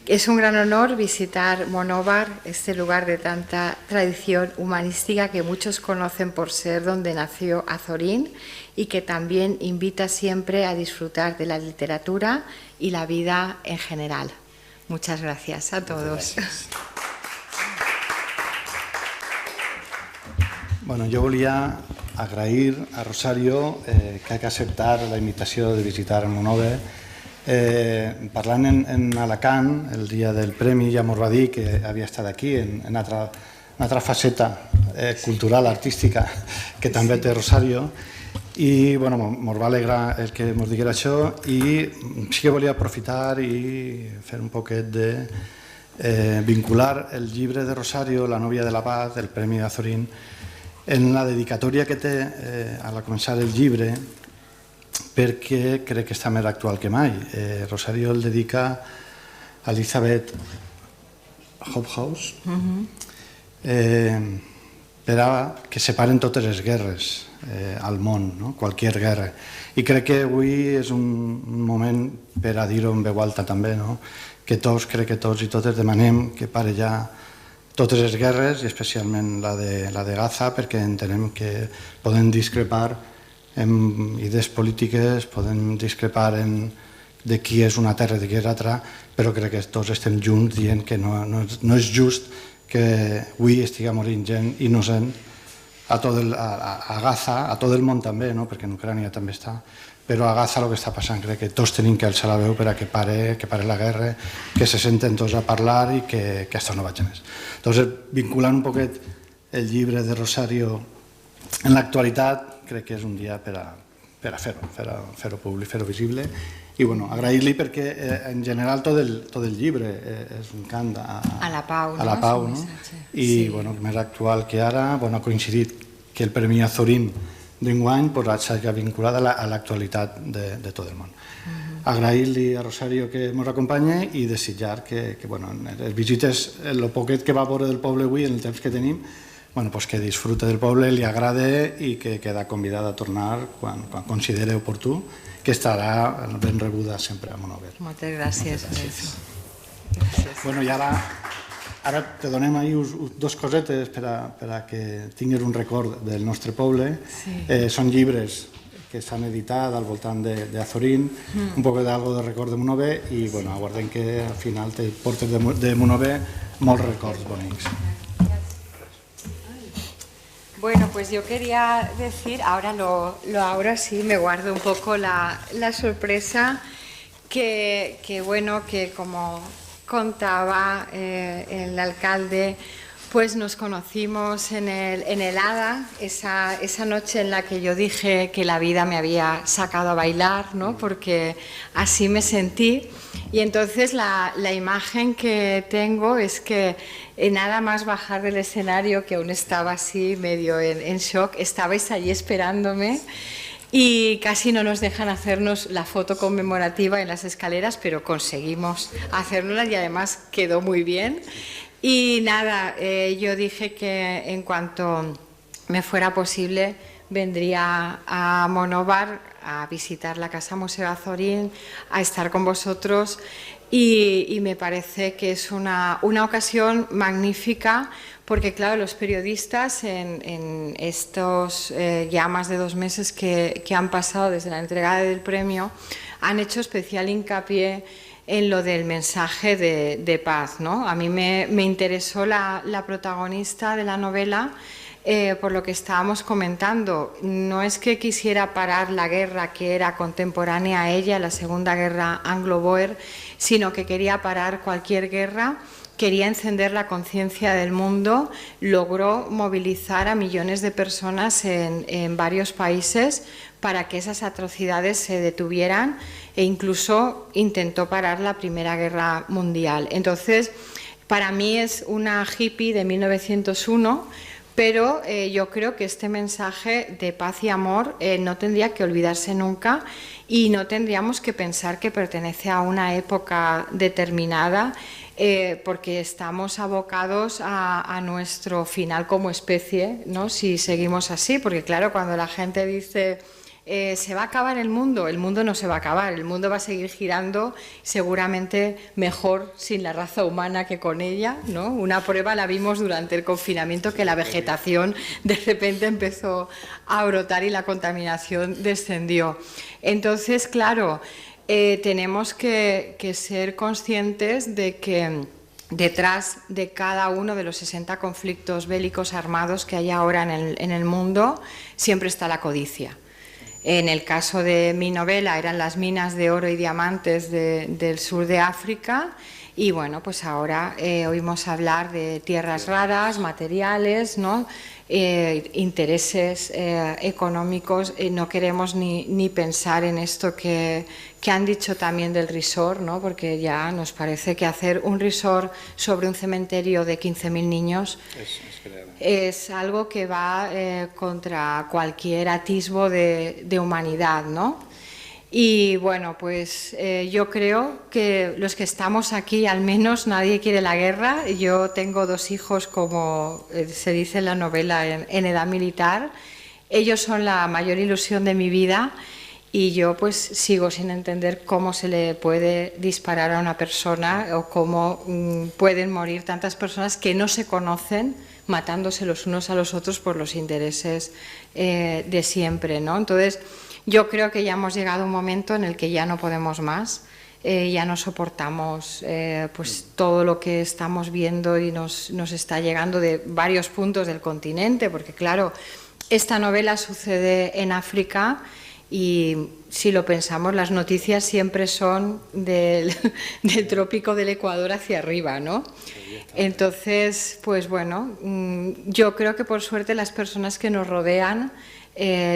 es un gran honor visitar Monóvar, este lugar de tanta tradición humanística que muchos conocen por ser donde nació Azorín y que también invita siempre a disfrutar de la literatura y la vida en general. Muchas gracias a todos. Gràcies. Bueno, jo volia agrair a Rosario que hagi acceptat la invitació de visitar Monòver. Parlant en Alacant, el dia del premi, ja m'ho va dir que havia estat aquí en una altra faceta cultural, artística, que també té Rosario. I ens va alegrar el que ens diguera això i sí que volia aprofitar i fer un poquet de vincular el llibre de Rosario, La novia de la paz, del Premi d'Azorín, en la dedicatòria que té al començar el llibre, perquè crec que està més actual que mai. Rosario el dedica a Elizabeth Hobhouse per a que separen totes les guerres al món, qualsevol guerra. I crec que avui és un moment per a dir-ho en veu alta també, que tots, crec que tots i totes demanem que pare ja totes les guerres, i especialment la de Gaza, perquè entenem que podem discrepar en idees polítiques, podem discrepar de qui és una terra i de qui és l'altra, però crec que tots estem junts dient que no és just que avui estigui morint gent innocent a Gaza, a tot el món també, perquè en Ucrània també està, però a Gaza el que està passant crec que tots tenim que alçar la veu per a que pare la guerra, que se senten tots a parlar i que això no vagi més. Entonces, vinculant un poquet el llibre de Rosario en l'actualitat, crec que és un dia per a fer-ho públic, fer-ho visible, i agrair-li perquè en general tot el llibre és un cant a la pau, i més actual que ara, ha coincidit que el Premi Azorín d'enguany s'ha vinculat a l'actualitat de tot el món. Agrair-li a Rosario que ens acompanya i desitjar que les visites, el poquet que va veure del poble avui, en el temps que tenim, que disfrute del poble, li agrade i que queda convidada a tornar quan consideri oportú, que estarà ben rebuda sempre a Monòver. Moltes gràcies. I ara te donem dos cosetes per a que tinguis un record del nostre poble. Són llibres que s'han editat al voltant d'Azorín, un poc d'algo de record de Monòver, i aguardem que al final te portes de Monòver molts records bonics. Bueno, pues yo quería decir, ahora sí me guardo un poco la sorpresa, que como contaba el alcalde, pues nos conocimos en el Hada, esa noche en la que yo dije que la vida me había sacado a bailar, porque así me sentí. Y entonces la imagen que tengo es que nada más bajar del escenario, que aún estaba así medio en shock, estabais allí esperándome y casi no nos dejan hacernos la foto conmemorativa en las escaleras, pero conseguimos hacernosla y además quedó muy bien. Y nada, yo dije que en cuanto me fuera posible vendría a Monóvar a visitar la Casa Museo Azorín, a estar con vosotros, y me parece que es una ocasión magnífica, porque claro, los periodistas en estos ya más de 2 meses que han pasado desde la entrega del premio han hecho especial hincapié en lo del mensaje de paz, A mí me interesó la protagonista de la novela, por lo que estábamos comentando. No es que quisiera parar la guerra que era contemporánea a ella, la Segunda Guerra Anglo-Bóer, sino que quería parar cualquier guerra, quería encender la conciencia del mundo, logró movilizar a millones de personas en varios países para que esas atrocidades se detuvieran, e incluso intentó parar la Primera Guerra Mundial. Entonces, para mí es una hippie de 1901, pero yo creo que este mensaje de paz y amor no tendría que olvidarse nunca, y no tendríamos que pensar que pertenece a una época determinada, porque estamos abocados a nuestro final como especie, si seguimos así, porque claro, cuando la gente dice ¿Se va a acabar el mundo? El mundo no se va a acabar, el mundo va a seguir girando, seguramente mejor sin la raza humana que con ella, ¿no? Una prueba la vimos durante el confinamiento, que la vegetación de repente empezó a brotar y la contaminación descendió. Entonces, claro, tenemos que ser conscientes de que detrás de cada uno de los 60 conflictos bélicos armados que hay ahora en el mundo siempre está la codicia. En el caso de mi novela eran las minas de oro y diamantes del sur de África, y bueno, pues ahora oímos hablar de tierras raras, materiales, ¿no? Intereses económicos. No queremos ni pensar en esto que han dicho también del resort, ¿no? Porque ya nos parece que hacer un resort sobre un cementerio de 15.000 niños es algo que va contra cualquier atisbo de humanidad, ¿no? Y bueno, pues yo creo que los que estamos aquí, al menos nadie quiere la guerra. Yo tengo 2 hijos, como se dice en la novela, en edad militar. Ellos son la mayor ilusión de mi vida, y yo pues sigo sin entender cómo se le puede disparar a una persona, o cómo pueden morir tantas personas que no se conocen, matándose los unos a los otros por los intereses de siempre, ¿no? Entonces, yo creo que ya hemos llegado a un momento en el que ya no podemos más, ya no soportamos pues todo lo que estamos viendo y nos está llegando de varios puntos del continente, porque claro, esta novela sucede en África, y si lo pensamos, las noticias siempre son del trópico del Ecuador hacia arriba, ¿no? Entonces, pues bueno, yo creo que por suerte las personas que nos rodean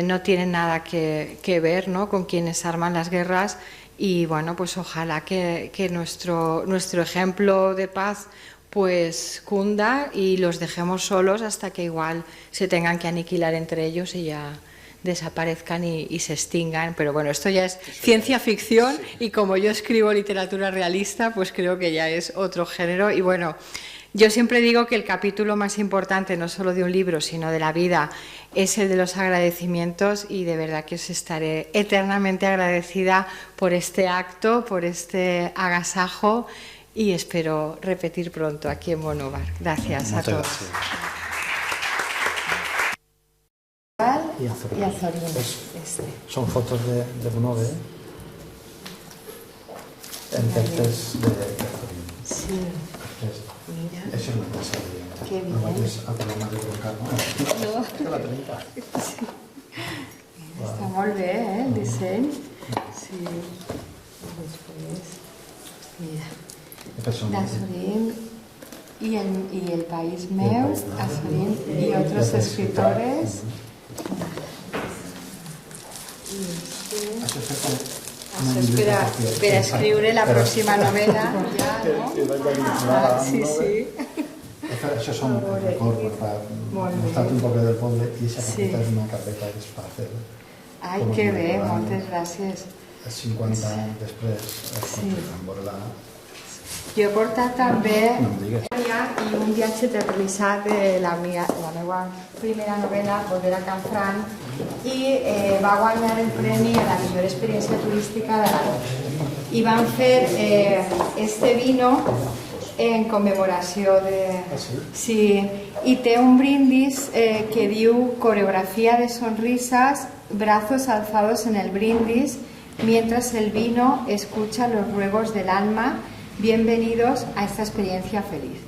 no tienen nada que ver, ¿no?, con quienes arman las guerras, y bueno, pues ojalá que nuestro ejemplo de paz pues cunda y los dejemos solos hasta que igual se tengan que aniquilar entre ellos y ya desaparezcan y se extingan. Pero bueno, esto ya es ciencia ficción, y como yo escribo literatura realista, pues creo que ya es otro género. Y bueno, yo siempre digo que el capítulo más importante, no solo de un libro, sino de la vida, es el de los agradecimientos, y de verdad que os estaré eternamente agradecida por este acto, por este agasajo, y espero repetir pronto aquí en Monóvar. Gracias a todos. Y Azorín. Son fotos de Bonove en textos de Azorín. Sí. Mira. Això no passa bien. Qué bien. No vaig a parlar de brocar, no? No. La trinca. Sí. Està molt bé, el disseny. Sí. Després, mira, d'Azorín y el país meu, Azorín y otros escritores. Això és per a escriure la pròxima novel·la, ja, no? Sí, sí. Això són records per mostrar un poc del poble, i aquesta carpeta és una carpeta que es fa fer. Ai, que bé, moltes gràcies. 50 anys després es construïen Borla. Jo he portat també i un viatge televisat de la meva primera novel·la, Volver a Canfranc, i va guanyar el premi a la millor experiència turística de l'any. I van fer este vino en conmemoració de... Sí, i té un brindis que diu coreografía de sonrisas, brazos alzados en el brindis, mientras el vino escucha los ruegos del alma. Bienvenidos a esta experiencia feliz.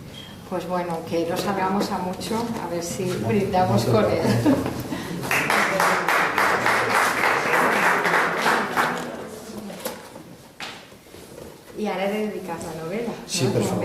Pues bueno, que no salgamos a mucho, a ver si brindamos con él. Y ahora he dedicat la novela. Sí, per favor.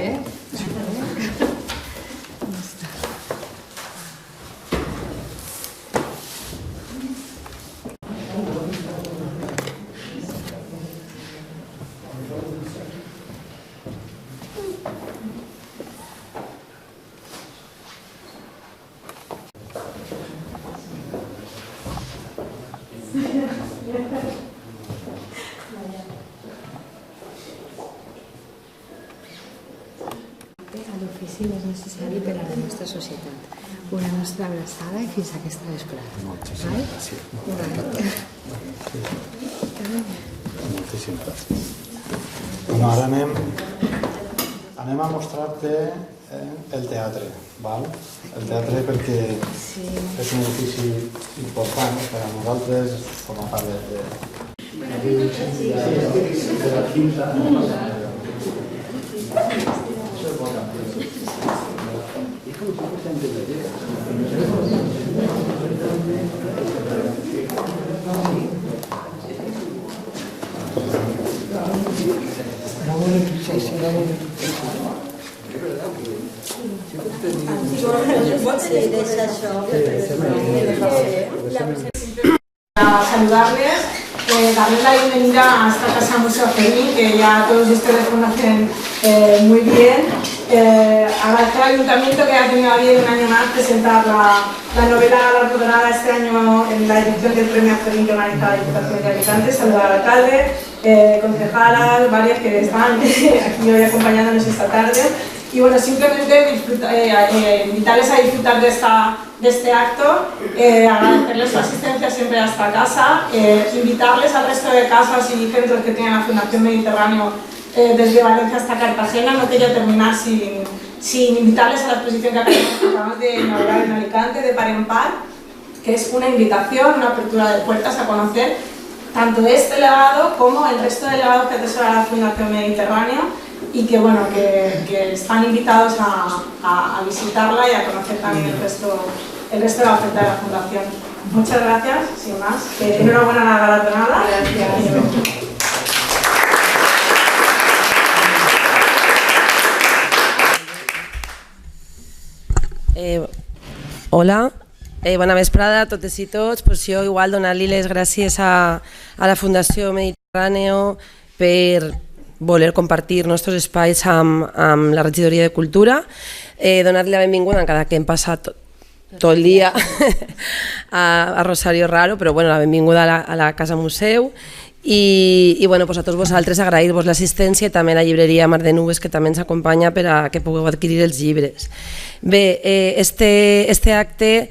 A l'oficina és necessari per a la nostra societat. una nostra abraçada i fins aquesta vesprada. Moltíssimes gràcies. Moltíssimes gràcies. Bueno, ara anem a mostrar-te el teatre, val? El teatre perquè és un edifici important per a nosaltres, forma part de la quinta. A saludarles, darles la bienvenida a esta Casa Museo Azorín, que ya todos ustedes conocen muy bien. Agradecer al Ayuntamiento que ha tenido a bien un año más presentar la novela galardonada este año en la edición del Premio Azorín que organiza la Diputación de Alicante. Saludar al alcalde, concejalas, varias que están aquí hoy acompañándonos esta tarde. Y bueno, simplemente invitarles a disfrutar de este acto, agradecerles su asistencia siempre a esta casa, invitarles al resto de casas y centros que tiene la Fundación Mediterráneo desde Valencia hasta Cartagena. No quería terminar sin invitarles a la exposición que acabamos de inaugurar en Alicante, de Par en Par, que es una invitación, una apertura de puertas a conocer tanto este legado como el resto de legados que atesora la Fundación Mediterráneo, y que bueno, que están invitados a visitarla y a conocer también el resto de la oferta de la Fundación. Muchas gracias, sin más. Enhorabuena a la galardonada. Gracias. Hola, bona vesprada a totes i tots. Pues jo igual donar-li les gràcies a la Fundació Mediterráneo per voler compartir nostres espais amb la Regidoria de Cultura, donar-li la benvinguda encara que hem passat tot el dia a Rosario Raro, però bueno, la benvinguda a la Casa Museu i bueno, pues a tots vosaltres agrair-vos l'assistència i també a la llibreria Mar de Nubes que també ens acompanya per a que pugueu adquirir els llibres. Bé, este acte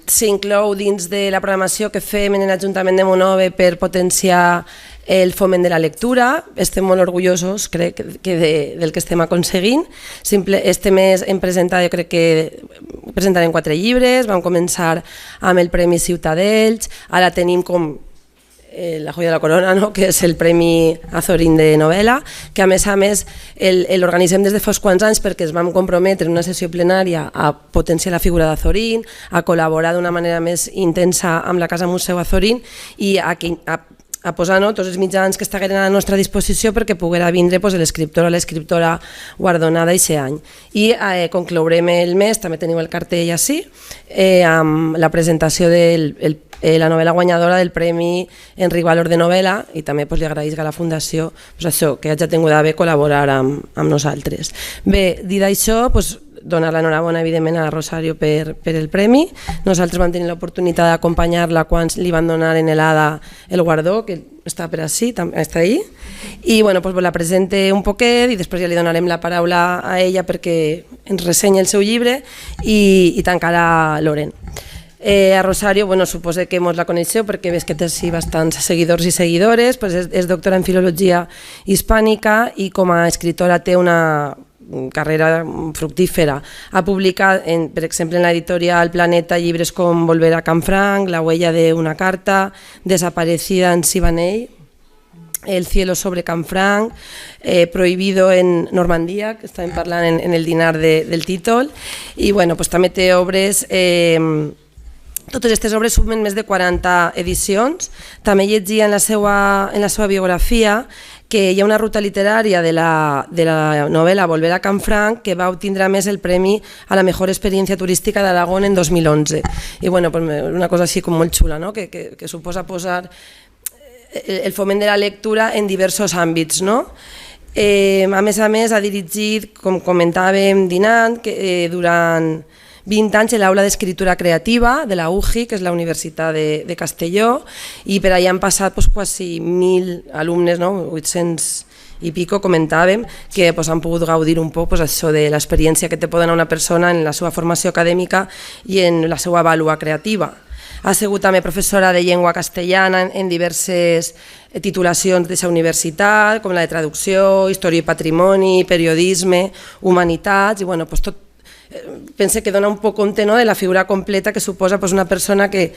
s'inclou dins de la programació que fem en l'Ajuntament de Monove per potenciar el foment de la lectura. Estem molt orgullosos, crec, del que estem aconseguint. Este mes hem presentat, jo crec que presentarem 4 llibres, vam començar amb el Premi Ciutadells, ara tenim com la joia de la corona, no? Que és el Premi Azorín de novel·la, que a més l'organitzem des de fa uns quants anys perquè ens vam comprometre en una sessió plenària a potenciar la figura d'Azorín, a col·laborar d'una manera més intensa amb la Casa Museu Azorín i a posar tots els mitjans que estaven a la nostra disposició perquè poguera vindre l'escriptor o l'escriptora guardonada aquest any. I conclourem el mes, també teniu el cartell així, amb la presentació de la novel·la guanyadora del Premi Enric Valor de novel·la, i també li agraïsc a la Fundació que hagi tingut a bé col·laborar amb nosaltres. Bé, dit això, donar l'enhorabona evidentment a Rosario per el premi. Nosaltres vam tenir l'oportunitat d'acompanyar-la quan li van donar en l'ADA el guardó, que està per ací, està ahí, i la presente un poquet i després ja li donarem la paraula a ella perquè ens ressenya el seu llibre i tancarà l'Oren. A Rosario, suposo que mos la coneixeu perquè ves que té bastants seguidors i seguidores, és doctora en Filologia Hispànica i com a escritora té una carrera fructífera. Ha publicat, per exemple, en l'editorial Planeta, llibres com Volver a Canfranc, La huella de una carta, Desaparecida en Siboney, El cielo sobre Canfranc, Prohibido en Normandía, que estàvem parlant en el dinar del títol, i també té obres. Totes aquestes obres sumen més de 40 edicions. També llegia en la seva biografia que hi ha una ruta literària de la novel·la Volver a Canfranc que va obtindre a més el Premi a la Mejor Experiència Turística d'Aragón en 2011. I una cosa així com molt xula, que suposa posar el foment de la lectura en diversos àmbits. A més, ha dirigit, com comentàvem dinant, durant 20 anys a l'aula d'escriptura creativa de la UGI, que és la Universitat de Castelló, i per allà han passat quasi 1.000 alumnes, 800 i pico comentàvem que pues, han pogut gaudir un poc pues, això de l'experiència que te pot donar una persona en la seva formació acadèmica i en la seva vàlua creativa. Ha sigut també professora de llengua castellana en diverses titulacions de la universitat, com la de traducció, història i patrimoni, periodisme, humanitats, i bueno, pues tot, pense que dona un poc compte de la figura completa que suposa una persona que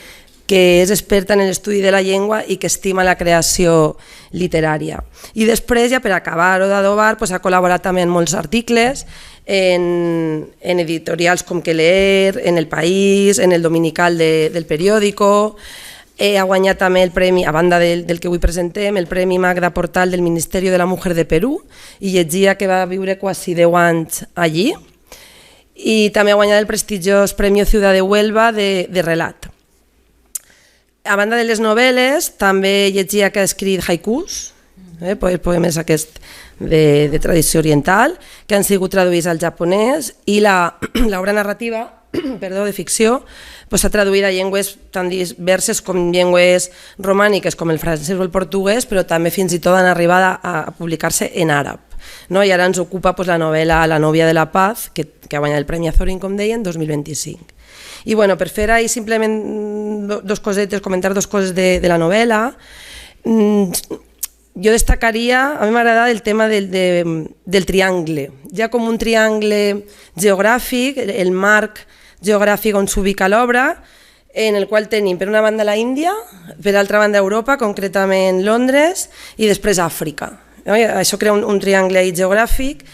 és experta en l'estudi de la llengua i que estima la creació literària. I després, ja per acabar o d'adobar, ha col·laborat també en molts articles, en editorials com Que Leer, en El País, en El Dominical del periòdico. Ha guanyat també el premi, a banda del que avui presentem, el Premi Magda Portal del Ministeri de la Mujer de Perú, i llegia que va viure quasi 10 anys allí. I també ha guanyat el prestigiós Premi Ciutat de Huelva de relat. A banda de les novel·les, també llegia que ha escrit haikus, poemes aquests de tradició oriental, que han sigut traduïts al japonès, i l'obra narrativa de ficció s'ha traduït a llengües tan diverses com llengües romàniques com el francès o el portuguès, però també fins i tot han arribat a publicar-se en àrab. I ara ens ocupa la novel·la La novia de la paz, que ha guanyat el Premi Azorín, com deia, en 2025. I per fer ahir simplement comentar dues coses de la novel·la, jo destacaria, a mi m'agrada el tema del triangle. Hi ha com un triangle geogràfic, el marc geogràfic on s'ubica l'obra, en el qual tenim per una banda la Índia, per altra banda Europa, concretament Londres, i després Àfrica. Això crea un triangle geogràfic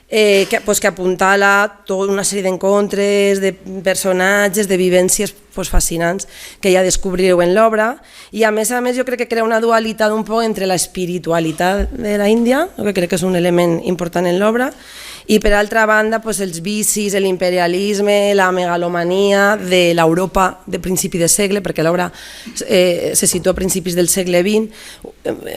que apuntala tota una sèrie d'encontres, de personatges, de vivències fascinants que ja descobrireu en l'obra, i a més jo crec que crea una dualitat un poc entre l'espiritualitat de la Índia, que crec que és un element important en l'obra, i per altra banda els vicis, l'imperialisme, la megalomania de l'Europa de principi de segle, perquè l'obra se situa a principis del segle XX,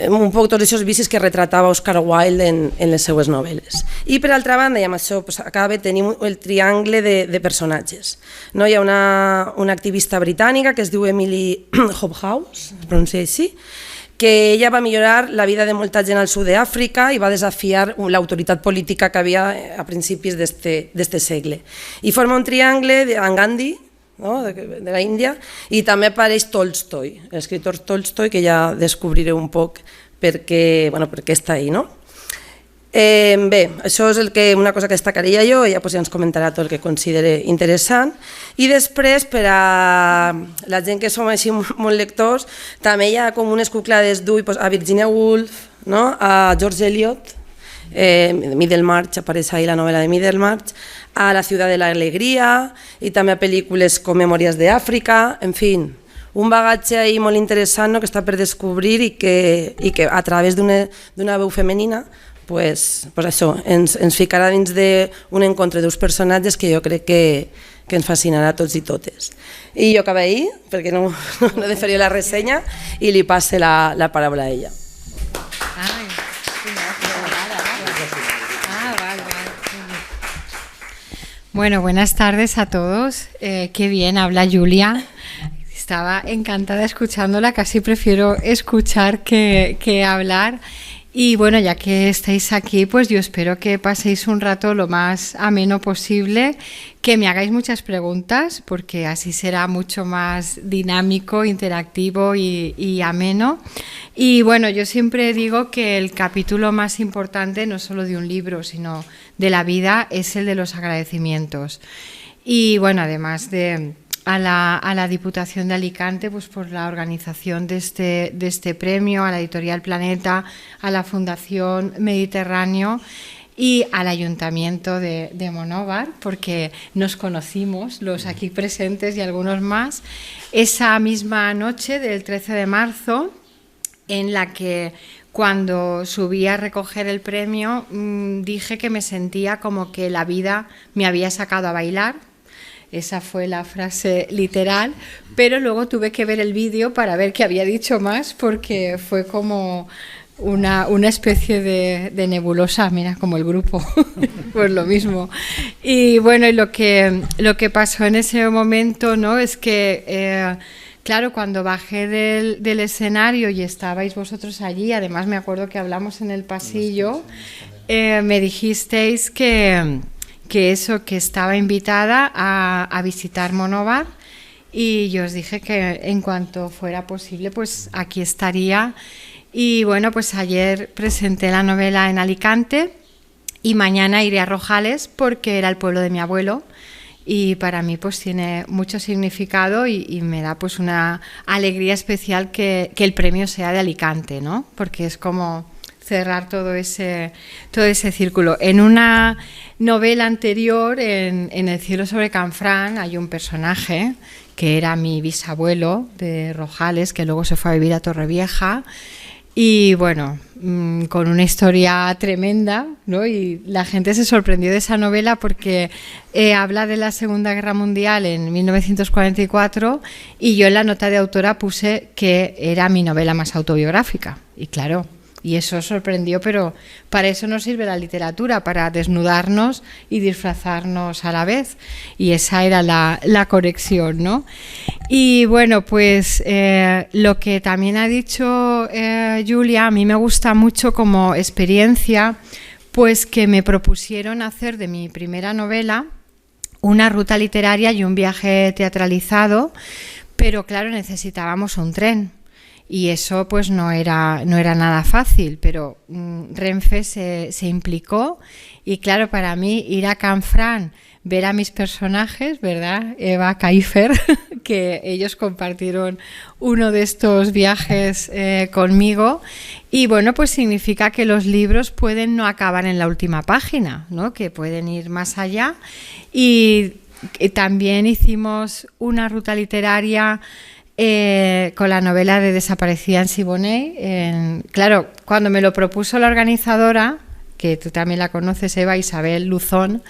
un poc tots aquests vicis que retratava Oscar Wilde en les seues novel·les. I per altra banda, i amb això acaba, tenim el triangle de personatges. Hi ha una activista britànica que es diu Emily Hobhouse, es pronuncia així, que ella va millorar la vida de molta gent al sud d'Àfrica i va desafiar l'autoritat política que havia a principis d'este segle. I forma un triangle amb Gandhi, de la Índia, i també apareix Tolstoi, l'escriptor Tolstoi, que ja descobrireu un poc per què està ahí. Bé, això és una cosa que destacaria jo, i ja ens comentarà tot el que considere interessant. I després, per a la gent que som així molt lectors, també hi ha com unes cuclades d'ull a Virginia Woolf, a George Eliot, Middlemarch, apareix ahí la novel·la de Middlemarch, a La ciudad de la alegría, i també a pel·lícules com Memòries d'Àfrica, en fi, un bagatge ahí molt interessant que està per descobrir i que a través d'una veu femenina això ens ficarà dins d'un encontre d'uns personatges que jo crec que ens fascinarà a tots i totes. I jo acabo ahir, perquè no he de fer la ressenya, i li passe la paraula a ella. Bueno, buenas tardes a todos. Qué bien, habla Julia. Estaba encantada escuchándola, casi prefiero escuchar que hablar. Y bueno, ya que estáis aquí, pues yo espero que paséis un rato lo más ameno posible, que me hagáis muchas preguntas, porque así será mucho más dinámico, interactivo y ameno. Y bueno, yo siempre digo que el capítulo más importante, no solo de un libro, sino de la vida, es el de los agradecimientos. Y bueno, además a la Diputación de Alicante pues por la organización de este premio, a la Editorial Planeta, a la Fundación Mediterráneo y al Ayuntamiento de Monóvar, porque nos conocimos, los aquí presentes y algunos más, esa misma noche del 13 de marzo, en la que cuando subí a recoger el premio dije que me sentía como que la vida me había sacado a bailar. Esa fue la frase literal, pero luego tuve que ver el vídeo para ver qué había dicho más, porque fue como una especie de nebulosa, mira, como el grupo, pues lo mismo. Y bueno, lo que pasó en ese momento, ¿no?, es que claro, cuando bajé del escenario y estabais vosotros allí, además me acuerdo que hablamos en el pasillo, me dijisteis que estaba invitada a visitar Monóvar, y yo os dije que en cuanto fuera posible, pues aquí estaría. Y bueno, pues ayer presenté la novela en Alicante y mañana iré a Rojales porque era el pueblo de mi abuelo. Y para mí pues tiene mucho significado y me da pues una alegría especial que el premio sea de Alicante, ¿no? Porque es como cerrar todo ese círculo. En una novela anterior, en El cielo sobre Canfrán, hay un personaje que era mi bisabuelo de Rojales, que luego se fue a vivir a Torrevieja. Y bueno, con una historia tremenda, ¿no? Y la gente se sorprendió de esa novela porque habla de la Segunda Guerra Mundial en 1944 y yo en la nota de autora puse que era mi novela más autobiográfica. Y claro, y eso sorprendió, pero para eso nos sirve la literatura, para desnudarnos y disfrazarnos a la vez. Y esa era la conexión, ¿no? Y bueno, pues lo que también ha dicho Julia, a mí me gusta mucho como experiencia, pues que me propusieron hacer de mi primera novela una ruta literaria y un viaje teatralizado, pero claro, necesitábamos un tren. Y eso pues no era nada fácil, pero Renfe se implicó y claro, para mí ir a Canfrán, ver a mis personajes, ¿verdad? Eva, Kaifer, que ellos compartieron uno de estos viajes conmigo, y bueno, pues significa que los libros pueden no acabar en la última página, ¿no? Que pueden ir más allá. Y también hicimos una ruta literaria con la novela de Desaparecida en Siboney. Claro, cuando me lo propuso la organizadora, que tú también la conoces, Eva, Isabel Luzón,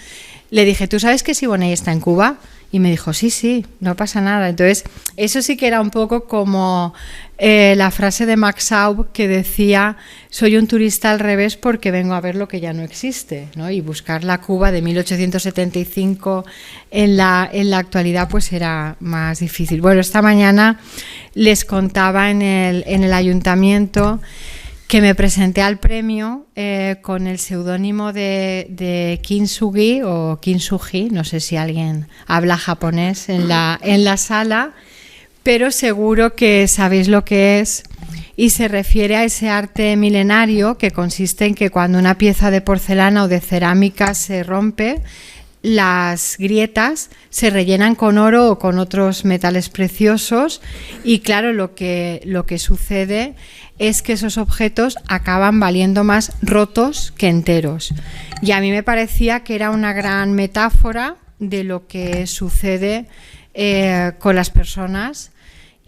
le dije, ¿tú sabes que Siboney está en Cuba? Y me dijo, sí, no pasa nada. Entonces, eso sí que era un poco como la frase de Max Aub que decía, soy un turista al revés porque vengo a ver lo que ya no existe, ¿no? Y buscar la Cuba de 1875 en la actualidad pues era más difícil. Bueno, esta mañana les contaba en el ayuntamiento que me presenté al premio con el seudónimo de Kintsugi o Kintsugi, no sé si alguien habla japonés en la sala, pero seguro que sabéis lo que es, y se refiere a ese arte milenario que consiste en que cuando una pieza de porcelana o de cerámica se rompe, las grietas se rellenan con oro o con otros metales preciosos, y claro, lo que sucede es que esos objetos acaban valiendo más rotos que enteros. Y a mí me parecía que era una gran metáfora de lo que sucede con las personas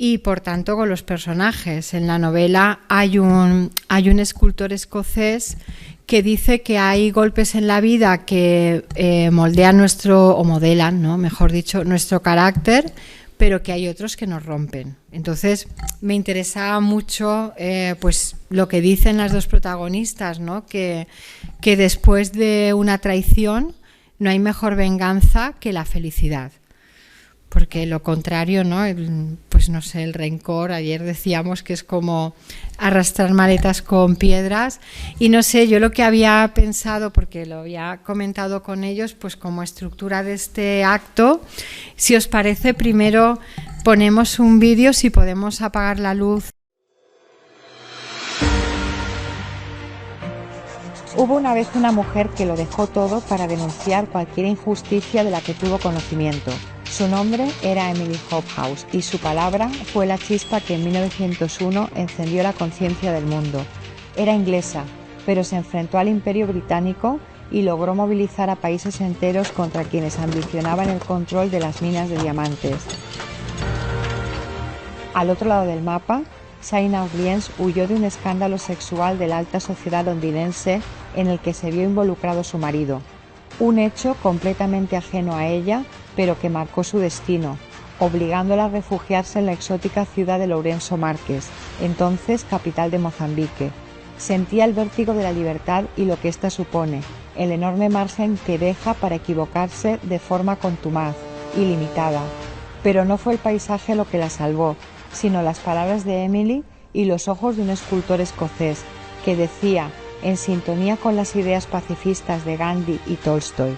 y por tanto con los personajes. En la novela hay un escultor escocés que dice que hay golpes en la vida que moldean modelan, ¿no? Mejor dicho, nuestro carácter, pero que hay otros que nos rompen. Entonces me interesaba mucho pues lo que dicen las dos protagonistas, ¿no? Que después de una traición no hay mejor venganza que la felicidad. Porque lo contrario, ¿no? Pues no sé, el rencor, ayer decíamos que es como arrastrar maletas con piedras, y no sé, yo lo que había pensado, porque lo había comentado con ellos, pues como estructura de este acto, si os parece, primero ponemos un vídeo, si podemos apagar la luz. Hubo una vez una mujer que lo dejó todo para denunciar cualquier injusticia de la que tuvo conocimiento. Su nombre era Emily Hobhouse y su palabra fue la chispa que en 1901 encendió la conciencia del mundo. Era inglesa, pero se enfrentó al Imperio Británico y logró movilizar a países enteros contra quienes ambicionaban el control de las minas de diamantes. Al otro lado del mapa, Zaina Orleans huyó de un escándalo sexual de la alta sociedad londinense en el que se vio involucrado su marido. Un hecho completamente ajeno a ella, pero que marcó su destino, obligándola a refugiarse en la exótica ciudad de Lourenço Marques, entonces capital de Mozambique. Sentía el vértigo de la libertad y lo que ésta supone, el enorme margen que deja para equivocarse de forma contumaz, ilimitada. Pero no fue el paisaje lo que la salvó, sino las palabras de Emily y los ojos de un escultor escocés que decía, en sintonía con las ideas pacifistas de Gandhi y Tolstoy: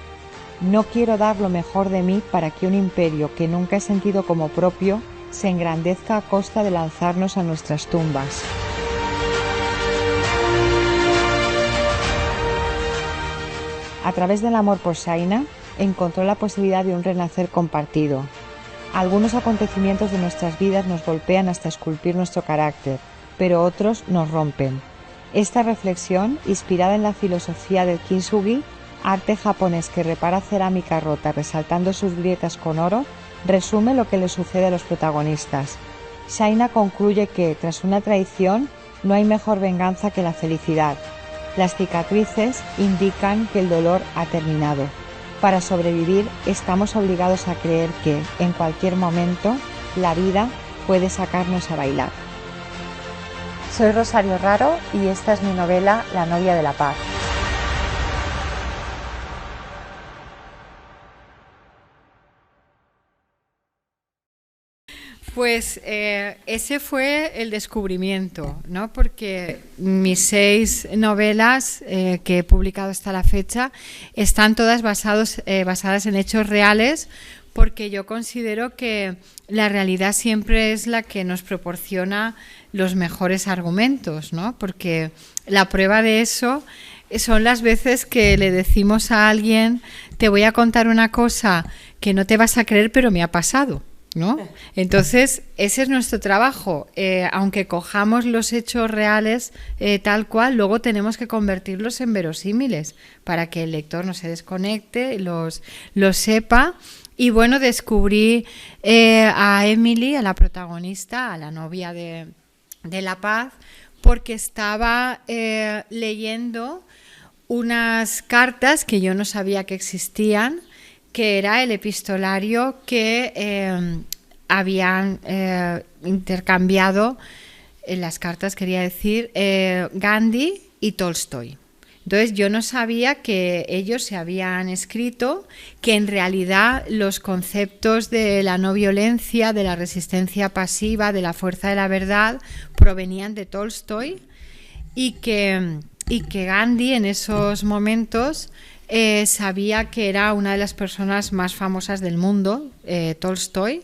no quiero dar lo mejor de mí para que un imperio que nunca he sentido como propio se engrandezca a costa de lanzarnos a nuestras tumbas. A través del amor por Shaina, encontró la posibilidad de un renacer compartido. Algunos acontecimientos de nuestras vidas nos golpean hasta esculpir nuestro carácter, pero otros nos rompen. Esta reflexión, inspirada en la filosofía del kintsugi, arte japonés que repara cerámica rota resaltando sus grietas con oro, resume lo que le sucede a los protagonistas. Shaina concluye que, tras una traición, no hay mejor venganza que la felicidad. Las cicatrices indican que el dolor ha terminado. Para sobrevivir, estamos obligados a creer que, en cualquier momento, la vida puede sacarnos a bailar. Soy Rosario Raro y esta es mi novela La novia de la paz. Pues ese fue el descubrimiento, ¿no? Porque mis 6 novelas que he publicado hasta la fecha están todas basadas en hechos reales, porque yo considero que la realidad siempre es la que nos proporciona los mejores argumentos, ¿no? Porque la prueba de eso son las veces que le decimos a alguien: te voy a contar una cosa que no te vas a creer, pero me ha pasado, ¿no? Entonces, ese es nuestro trabajo. Aunque cojamos los hechos reales tal cual, luego tenemos que convertirlos en verosímiles para que el lector no se desconecte, los sepa. Y bueno, descubrí a Emily, a la protagonista, a la novia de la paz, porque estaba leyendo unas cartas que yo no sabía que existían, que era el epistolario que habían intercambiado en las cartas, quería decir, Gandhi y Tolstoy. Entonces yo no sabía que ellos se habían escrito, que en realidad los conceptos de la no violencia, de la resistencia pasiva, de la fuerza de la verdad, provenían de Tolstoy, y que Gandhi en esos momentos sabía que era una de las personas más famosas del mundo, Tolstoy.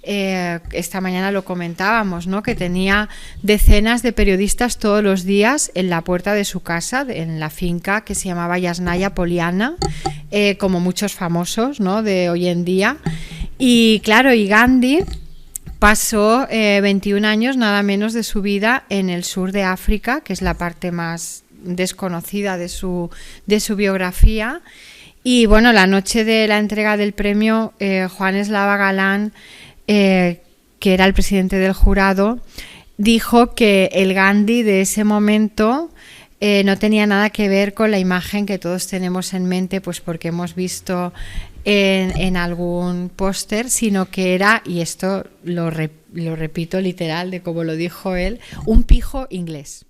Esta mañana lo comentábamos, ¿no? Que tenía decenas de periodistas todos los días en la puerta de su casa, en la finca que se llamaba Yasnaya Poliana, como muchos famosos, ¿no? De hoy en día. Y claro, y Gandhi pasó 21 años nada menos de su vida en el sur de África, que es la parte más desconocida de su biografía. Y bueno, la noche de la entrega del premio, Juan Eslava Galán, que era el presidente del jurado, dijo que el Gandhi de ese momento no tenía nada que ver con la imagen que todos tenemos en mente, pues porque hemos visto en algún póster, sino que era, y esto lo repito literal de como lo dijo él, un pijo inglés.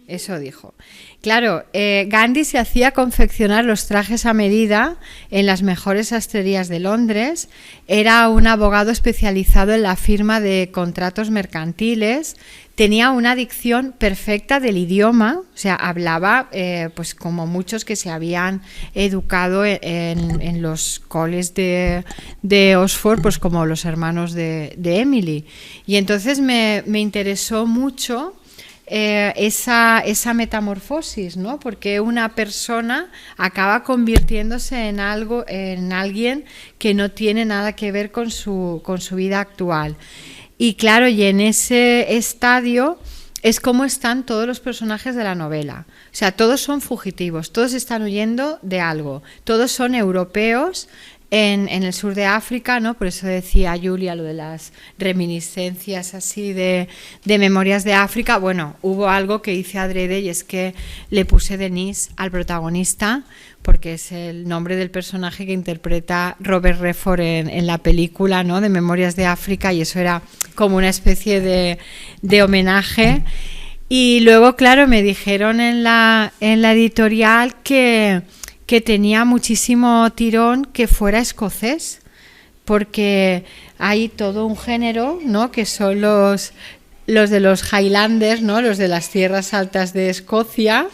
Eso dijo. Claro, Gandhi se hacía confeccionar los trajes a medida en las mejores sastrerías de Londres. Era un abogado especializado en la firma de contratos mercantiles. Tenía una dicción perfecta del idioma, o sea, hablaba pues como muchos que se habían educado en los coles de Oxford, pues como los hermanos de Emily. Y entonces me interesó mucho esa metamorfosis, ¿no? Porque una persona acaba convirtiéndose en alguien que no tiene nada que ver con su vida actual. Y claro, y en ese estadio es como están todos los personajes de la novela. O sea, todos son fugitivos, todos están huyendo de algo, todos son europeos en el sur de África, ¿no? Por eso decía Julia lo de las reminiscencias así de Memorias de África. Bueno, hubo algo que hice adrede, y es que le puse Denise al protagonista, porque es el nombre del personaje que interpreta Robert Redford en la película, ¿no? De Memorias de África, y eso era como una especie de homenaje. Y luego, claro, me dijeron en la editorial que tenía muchísimo tirón que fuera escocés, porque hay todo un género, ¿no?, que son los de los Highlanders, ¿no?, los de las tierras altas de Escocia.